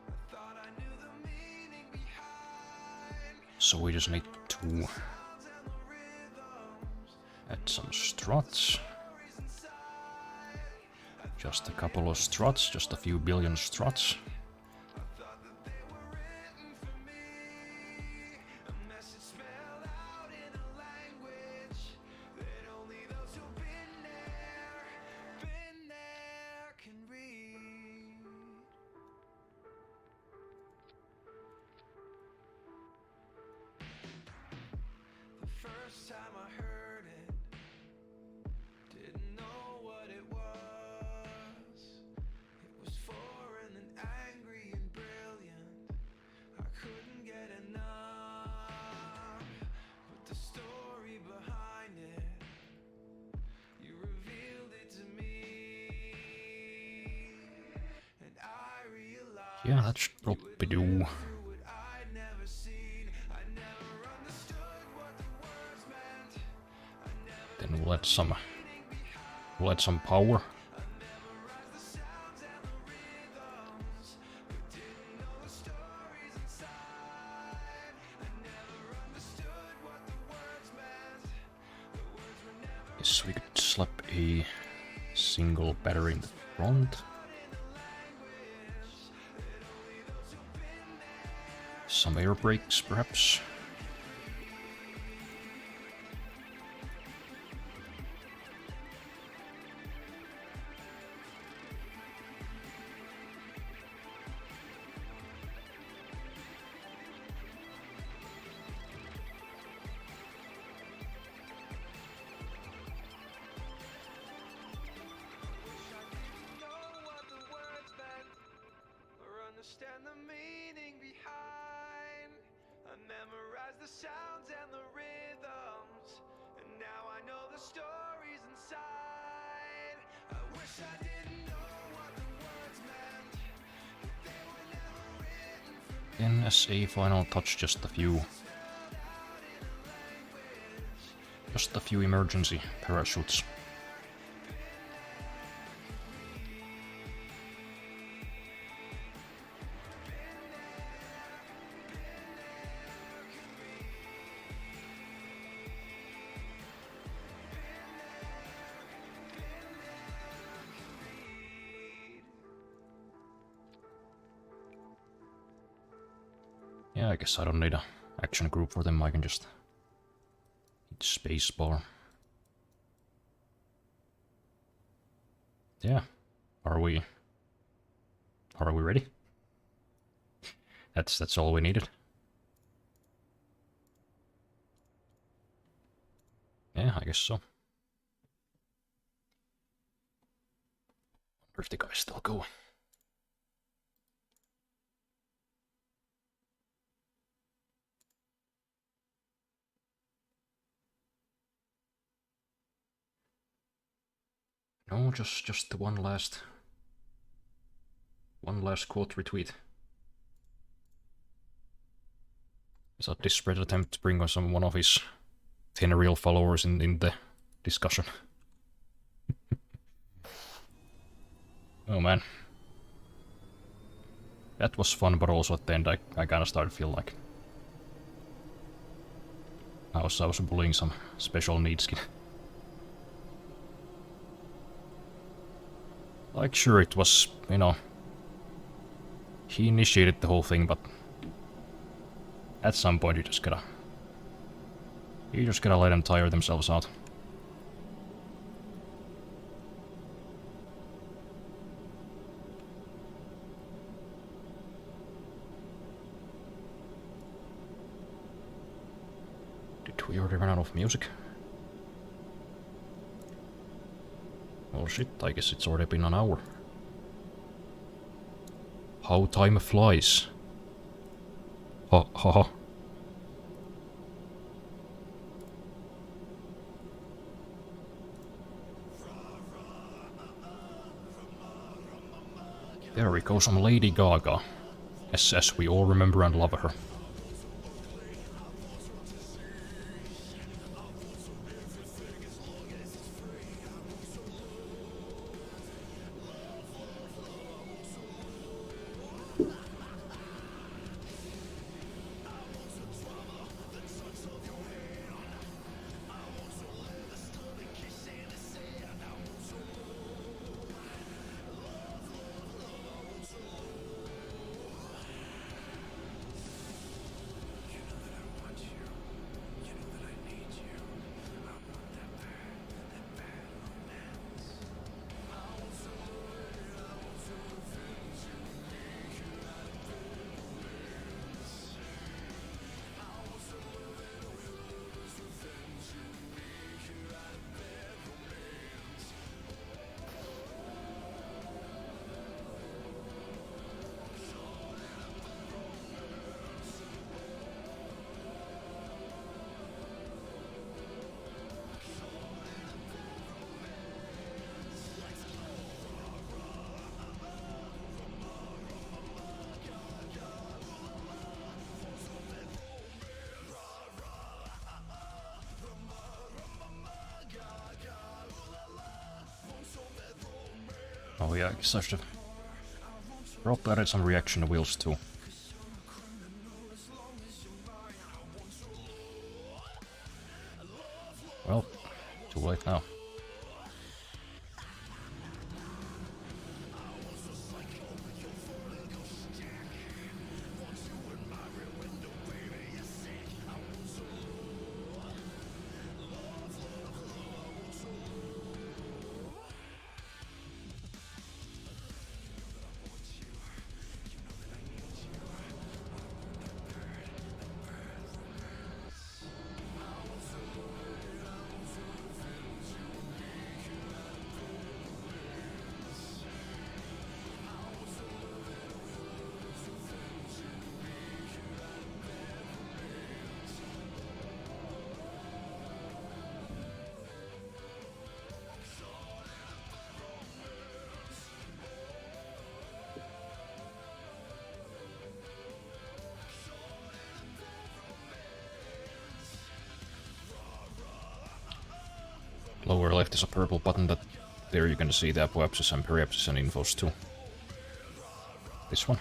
I thought I knew the meaning behind
So we just need to
sounds and the rhythms.
add some struts.
Stories inside. I
Just a couple of struts, just a few billion struts.
First time I heard it, didn't know what it was. It was foreign and angry and brilliant. I couldn't get enough. But the story behind it, you revealed it to me. And I realized
Yeah, that should probably do.
through what I'd never seen. I never understood what the words meant.
Then we'll add some power.
Memorized the sounds and the rhythms, but didn't know the stories inside. I never understood what the words meant. The words were never
Guess we could slap a single battery in the front. Some air brakes, perhaps.
know what the words meant or understand the meaning behind. I memorized the sounds and the rhythms, and now I know the stories inside. I wish I didn't know what the words meant, that they were never written for me.
Then as a final touch, just a few emergency parachutes. Yeah, I guess I don't need a action group for them, I can just hit spacebar. Yeah. Are we ready? That's all we needed. Yeah, I guess so. Wonder if the guy's still going. No, just the one last quote retweet. Is a desperate attempt to bring on one of his 10 real followers in the discussion. Oh man. That was fun, but also at the end I kinda started to feel like I was bullying some special needs kid. Like, sure, it was, you know, he initiated the whole thing, but at some point you just gotta let them tire themselves out. Did we already run out of music? Well shit, I guess it's already been an hour. How time flies. Ha ha ha. There we go, some Lady Gaga. As we all remember and love her. Oh yeah, I guess I should have probably added some reaction wheels too. Well, too late now. Lower left is a purple button that there you can see the apoapsis and periapsis and infos too. This one.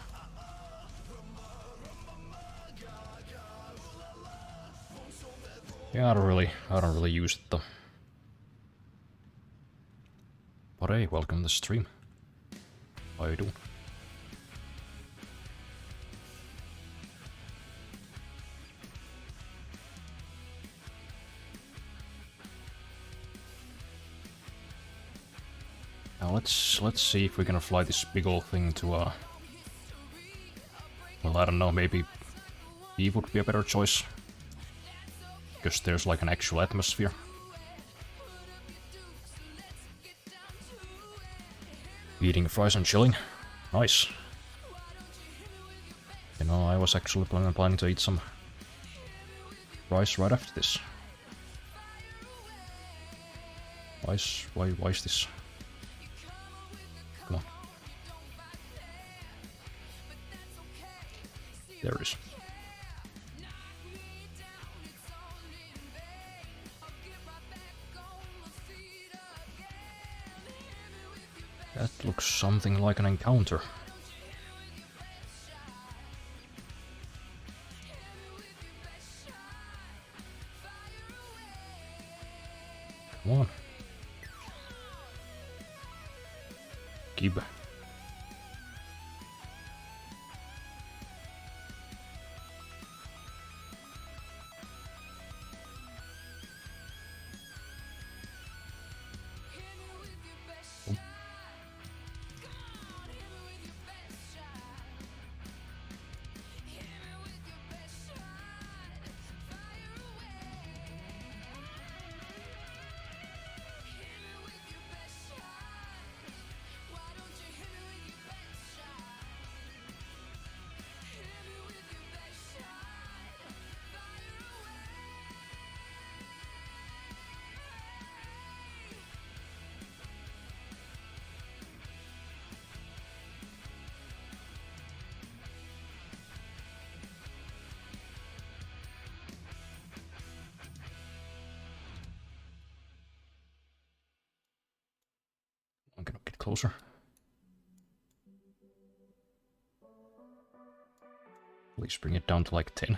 Yeah, I don't really use it though. But hey, welcome to the stream. How you doing? Now let's see if we can fly this big old thing to well, I don't know, maybe Eve would be a better choice. Because there's like an actual atmosphere. Eating fries and chilling. Nice. You know, I was actually planning to eat some fries right after this. Why is this? Come on. There it is. That looks something like an encounter. Come on. Gib. I'm gonna get closer. Please bring it down to like 10.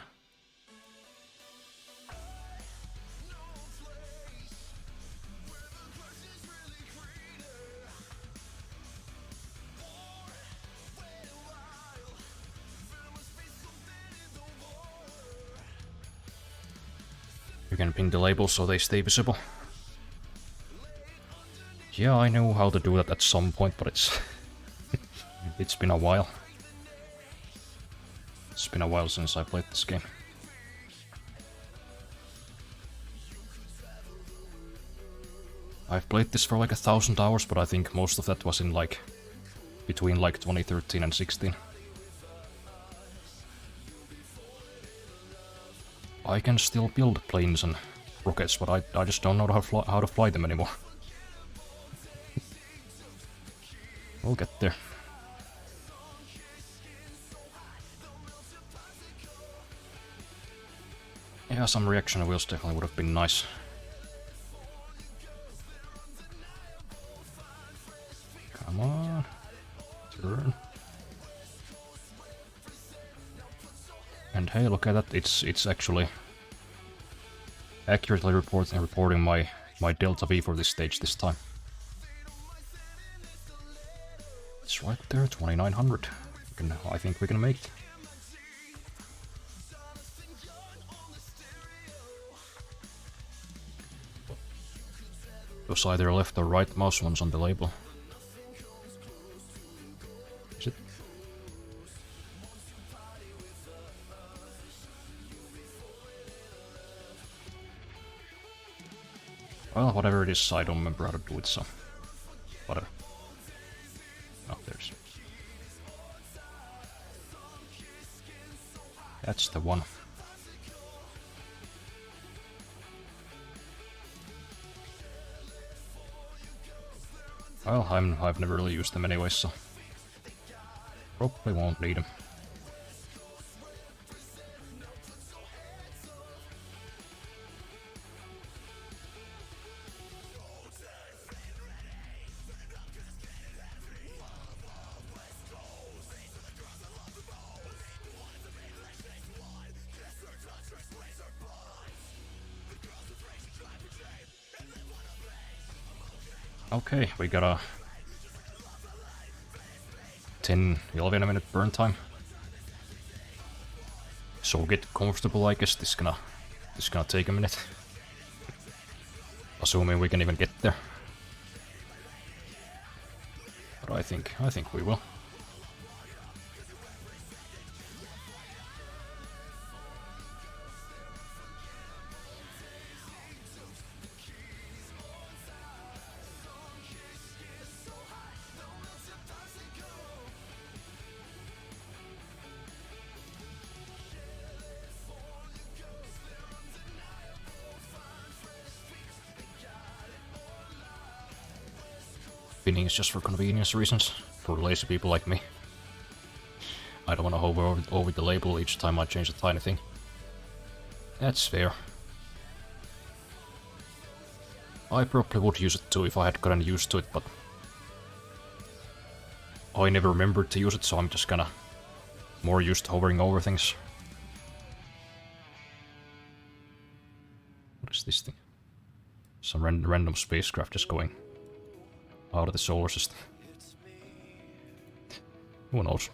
You can pin the labels so they stay visible. Yeah, I know how to do that at some point, but it's been a while. It's been a while since I played this game. I've played this for like 1,000 hours, but I think most of that was in like between like 2013 and 16. I can still build planes and rockets, but I just don't know how to fly them anymore. We'll get there. Yeah, some reaction wheels definitely would have been nice. Come on. And hey, look at that, it's actually accurately reporting my delta V for this stage this time. It's right there, 2900. I think we can make it. It was either left or right mouse ones on the label. Is it? Well, whatever it is, I don't remember how to do it, so whatever. Oh, there's. That's the one. Well, I've never really used them anyway, so probably won't need them. Okay, we got a 10-11 minute burn time. So get comfortable, I guess. This is gonna take a minute. Assuming we can even get there. But I think we will. Pinning is just for convenience reasons, for lazy people like me. I don't want to hover over the label each time I change a tiny thing. That's fair. I probably would use it too if I had gotten used to it, but I never remembered to use it, so I'm just kinda more used to hovering over things. What is this thing? Some random spacecraft just going out of the solar system. Who knows?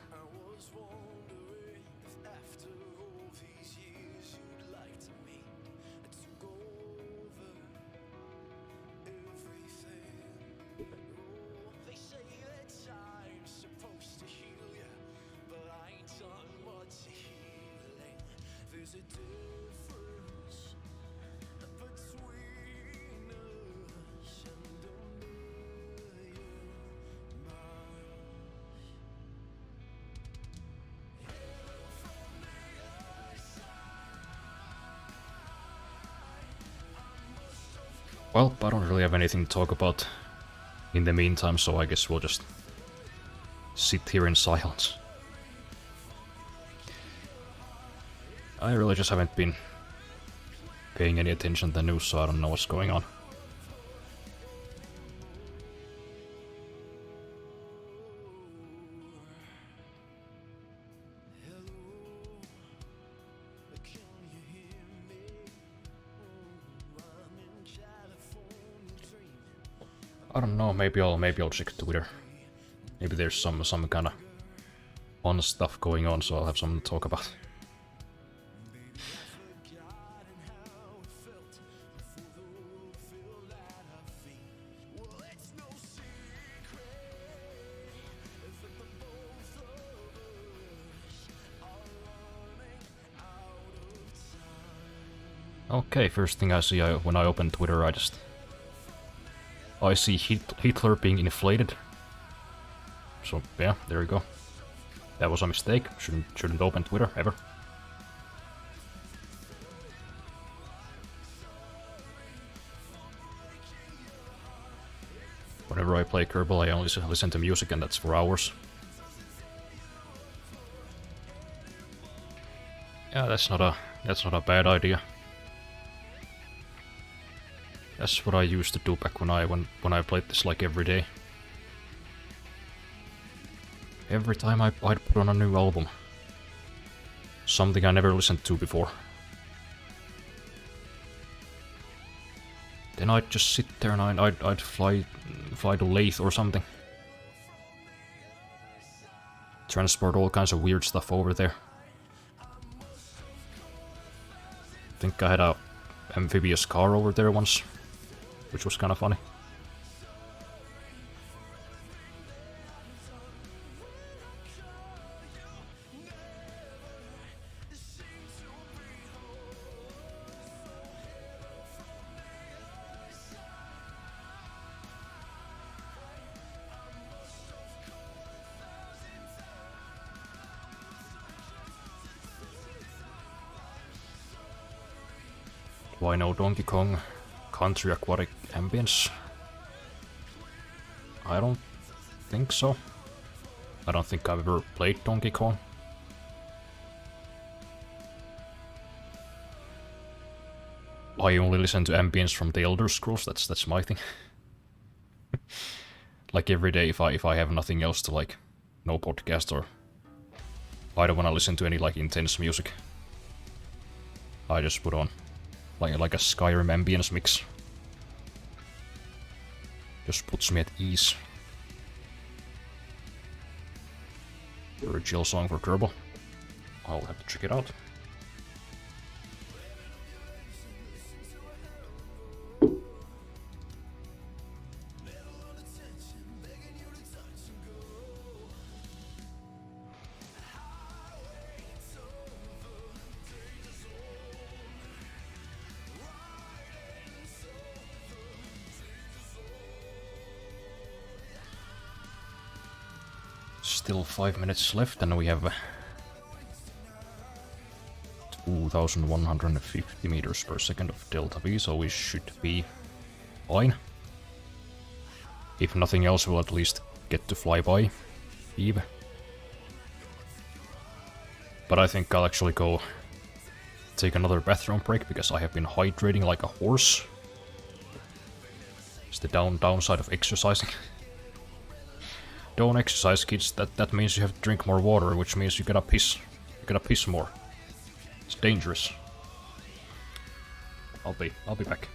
Well, I don't really have anything to talk about in the meantime, so I guess we'll just sit here in silence. I really just haven't been paying any attention to the news, so I don't know what's going on. I don't know, maybe I'll check Twitter. Maybe there's some kind of fun stuff going on, so I'll have something to talk about. Okay, first thing I see when I open Twitter, I see Hitler being inflated. So yeah, there you go. That was a mistake. Shouldn't open Twitter ever. Whenever I play Kerbal, I only listen to music, and that's for hours. Yeah, that's not a bad idea. That's what I used to do back when I played this like every day. Every time I'd put on a new album. Something I never listened to before. Then I'd just sit there and I'd fly to Lathe or something. Transport all kinds of weird stuff over there. Think I had a amphibious car over there once, which was kind of funny. Why no Donkey Kong Country Aquatic Ambience? I don't think so. I don't think I've ever played Donkey Kong. I only listen to ambience from the Elder Scrolls, that's my thing. Like every day if I have nothing else to like, no podcast or I don't wanna listen to any like intense music. I just put on like a Skyrim ambience mix. Just puts me at ease. Original song for Turbo. I'll have to check it out. Still 5 minutes left and we have 2150 meters per second of delta V, so we should be fine. If nothing else, we'll at least get to fly by Eve. But I think I'll actually go take another bathroom break because I have been hydrating like a horse. It's the downside of exercising. Don't exercise, kids. That means you have to drink more water, which means you gotta piss. You gotta piss more. It's dangerous. I'll be back.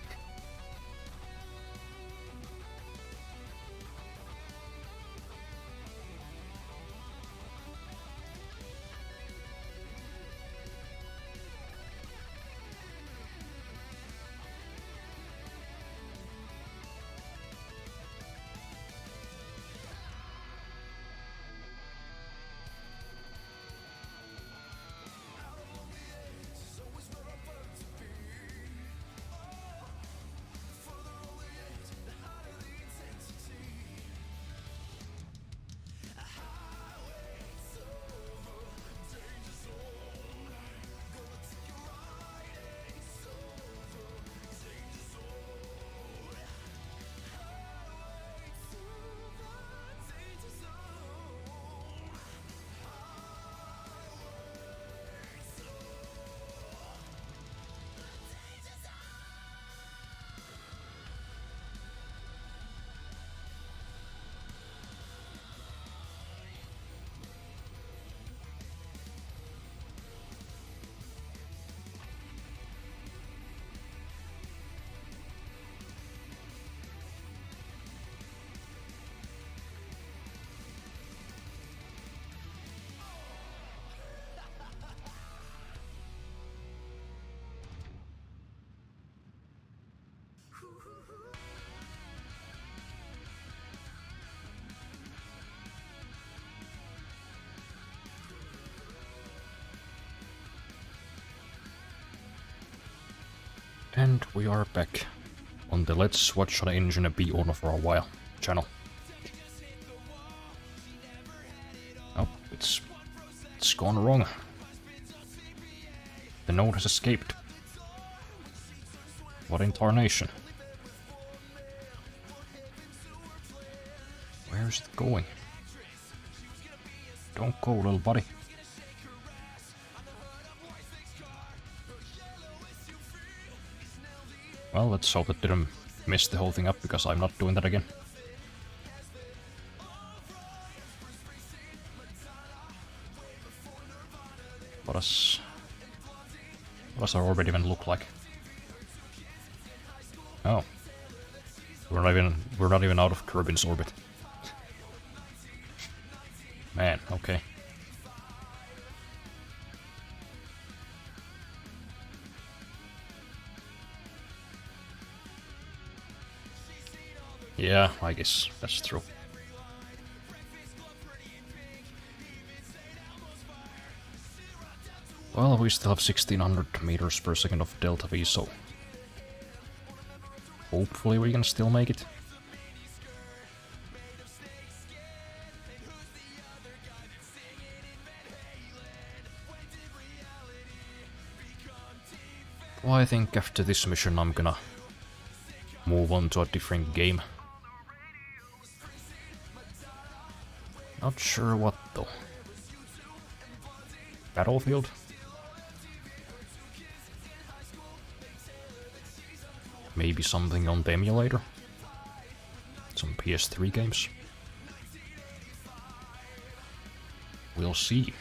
And we are back on the Let's Watch the Engine Be On for a While channel. Oh, it's gone wrong. The node has escaped. What in tarnation? Where is it going? Don't go, little buddy. Well, let's hope it didn't mess the whole thing up, because I'm not doing that again. What What does our orbit even look like? Oh. We're not even out of Kerbin's orbit. Man, okay. Yeah, I guess that's true. Well, we still have 1600 meters per second of delta V, so hopefully we can still make it. Well, I think after this mission I'm gonna move on to a different game. Not sure what though. Battlefield? Maybe something on the emulator? Some PS3 games? We'll see.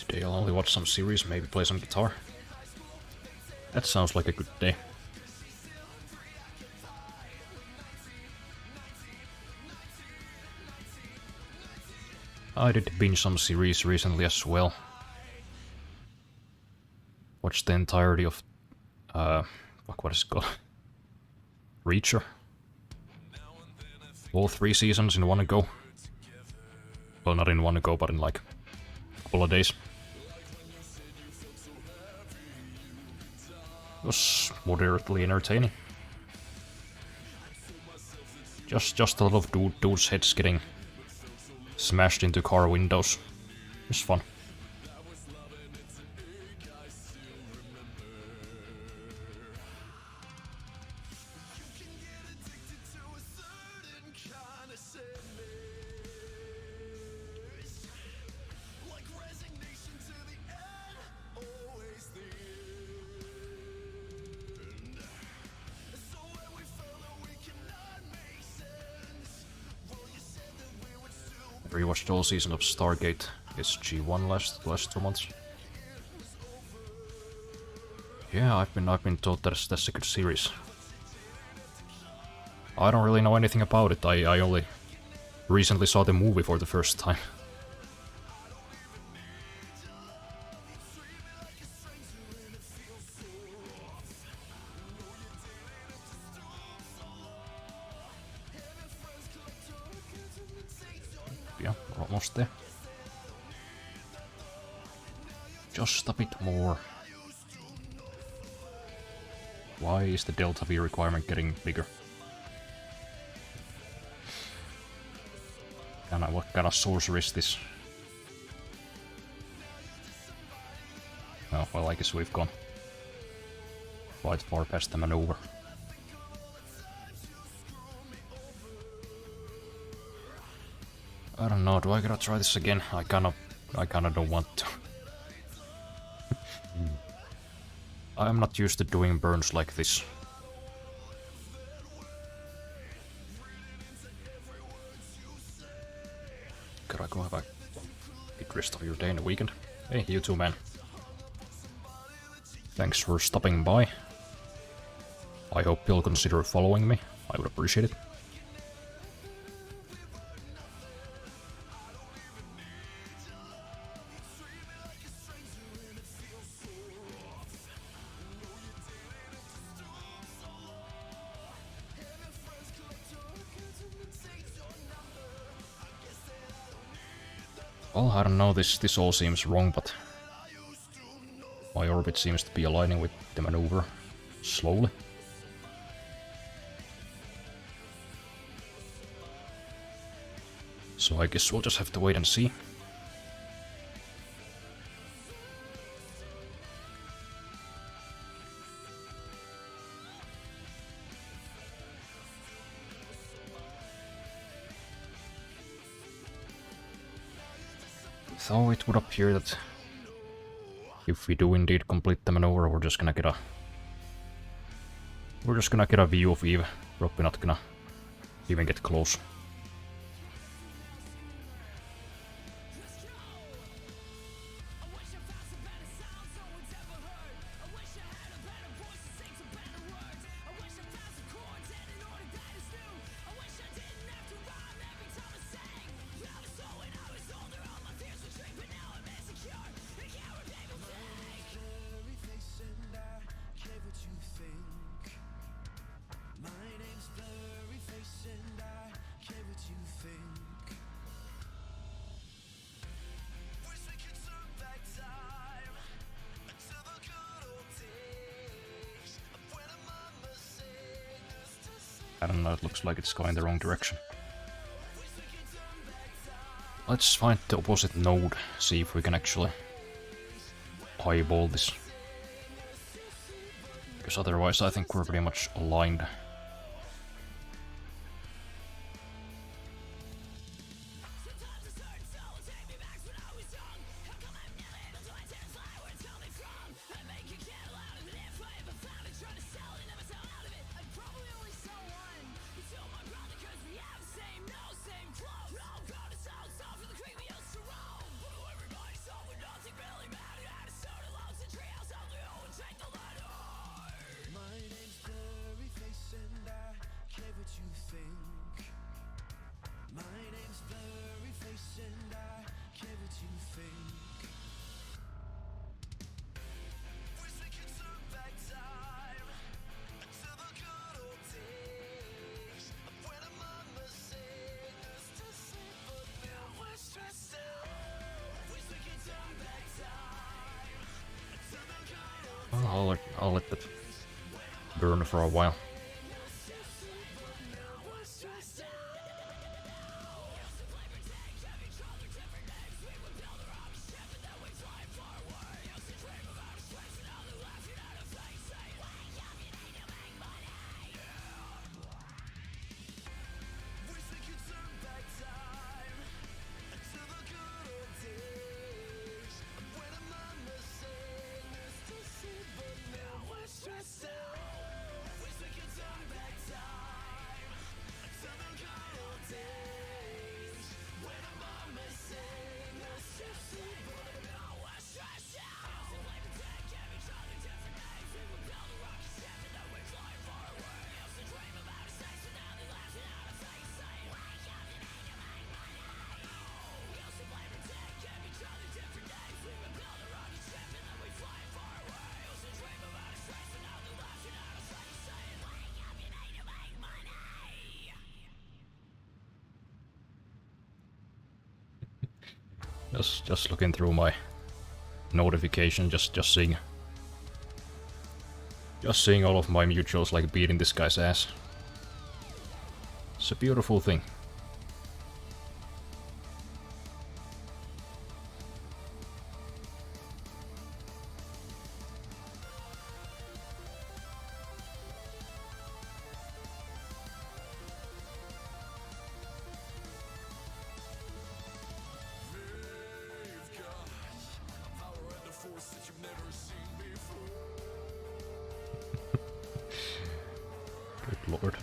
Today I'll only watch some series, maybe play some guitar. That sounds like a good day. I did binge some series recently as well. Watched the entirety of what is it called? Reacher. All 3 seasons in one go. Well, not in one go, but in like a couple of days. It was moderately entertaining. Just a lot of dudes' heads getting smashed into car windows. It was fun. Rewatched all season of Stargate SG-1 last 2 months. Yeah, I've been told that's a good series. I don't really know anything about it. I only recently saw the movie for the first time. Yeah, we're almost there. Just a bit more. Why is the delta V requirement getting bigger? What kind of sorcery is this? Oh, well, I guess we've gone quite far past the maneuver. I don't know, do I gotta try this again? I kinda don't want to. I'm not used to doing burns like this. Gotta go have a good rest of your day and the weekend. Hey, you too, man. Thanks for stopping by. I hope you'll consider following me. I would appreciate it. Well, I don't know, this all seems wrong, but my orbit seems to be aligning with the maneuver slowly. So I guess we'll just have to wait and see. Though it would appear that if we do indeed complete the maneuver, we're just gonna get a view of Eve. Probably not gonna even get close. I don't know, it looks like it's going the wrong direction. Let's find the opposite node, see if we can actually eyeball this. Because otherwise I think we're pretty much aligned. I'll let that burn for a while. Just looking through my notification, just seeing all of my mutuals like beating this guy's ass. It's a beautiful thing. Good lord.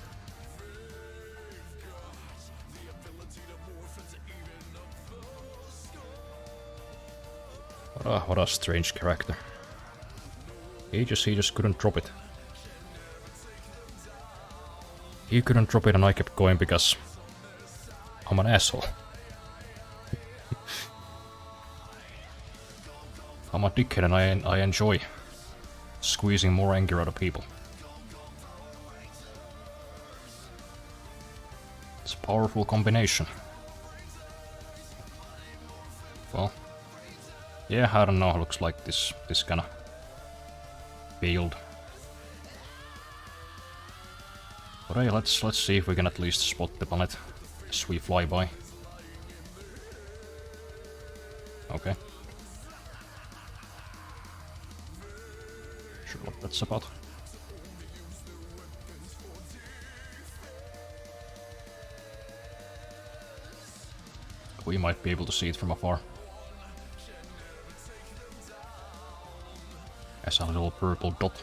What a strange character. He just couldn't drop it. He couldn't drop it and I kept going because I'm an asshole. I'm a dickhead and I enjoy squeezing more anger out of people. It's a powerful combination. Well, yeah, I don't know, looks like this kinda failed. But hey, let's see if we can at least spot the planet as we fly by. Okay. Sure what that's about. We might be able to see it from afar. as a little purple dot.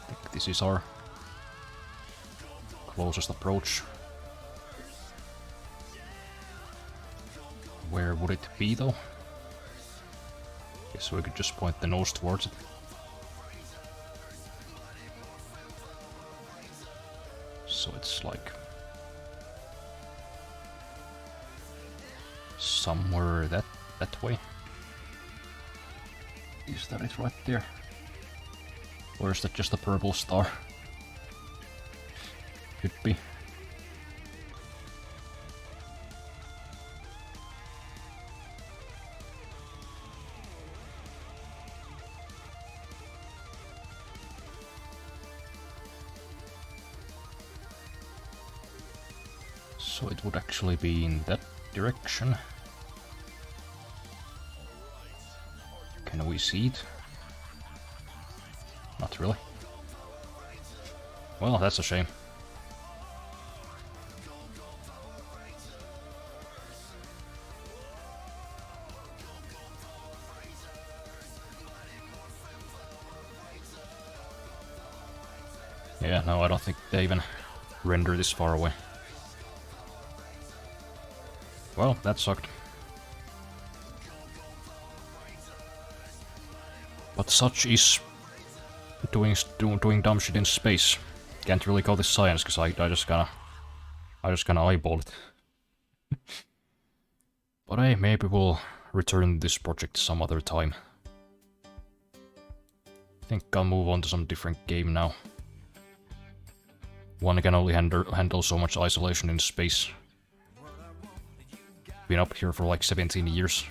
I think this is our closest approach. Where would it be though? Guess we could just point the nose towards it. So it's like somewhere that way. Is that it right there? Or is that just a purple star? Could be. So it would actually be in that direction. Can we see it? Not really. Well, that's a shame. Yeah, no, I don't think they even render this far away. Well, that sucked. But such is doing dumb shit in space. Can't really call this science, because I just kinda eyeball it. But hey, maybe we'll return this project some other time. I think I'll move on to some different game now. One can only handle so much isolation in space. Been up here for like 17 years.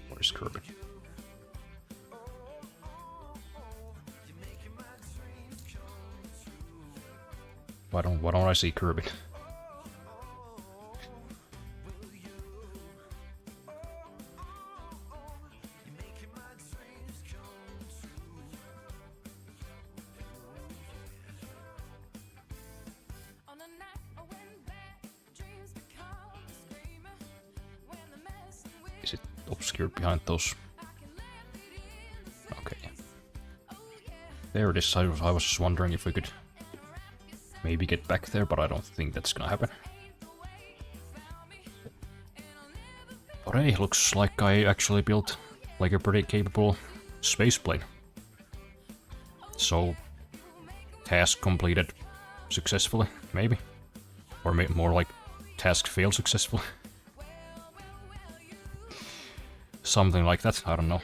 Where's Kirby? Why don't I see Kirby? Is it obscured behind those? Okay. There it is. I was just wondering if we could maybe get back there, but I don't think that's gonna happen. But hey, looks like I actually built like a pretty capable spaceplane. So, task completed successfully, maybe? Or more like task failed successfully. Something like that, I don't know.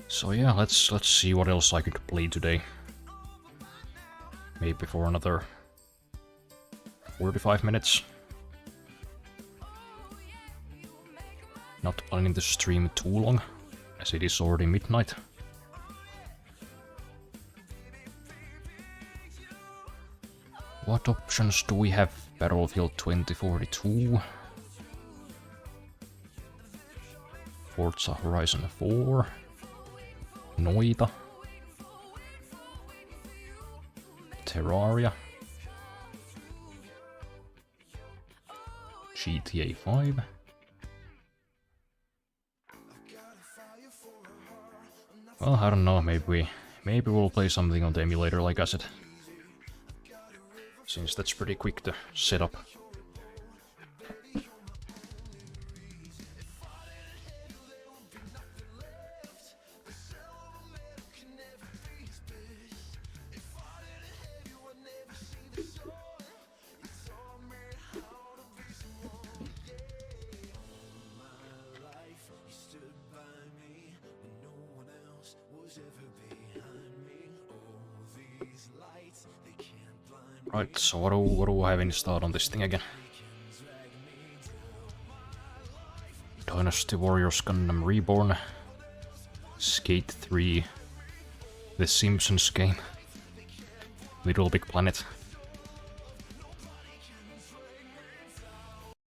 So yeah, let's see what else I could play today. Maybe for another 45 minutes. Not planning to stream too long, as it is already midnight. What options do we have? Battlefield 2042. Forza Horizon 4. Noita. Terraria. GTA 5. Well, I don't know, maybe we'll play something on the emulator, like I said. Since that's pretty quick to set up. Right, so what do I have installed on this thing again? Dynasty Warriors Gundam Reborn. Skate 3. The Simpsons game. Little Big Planet.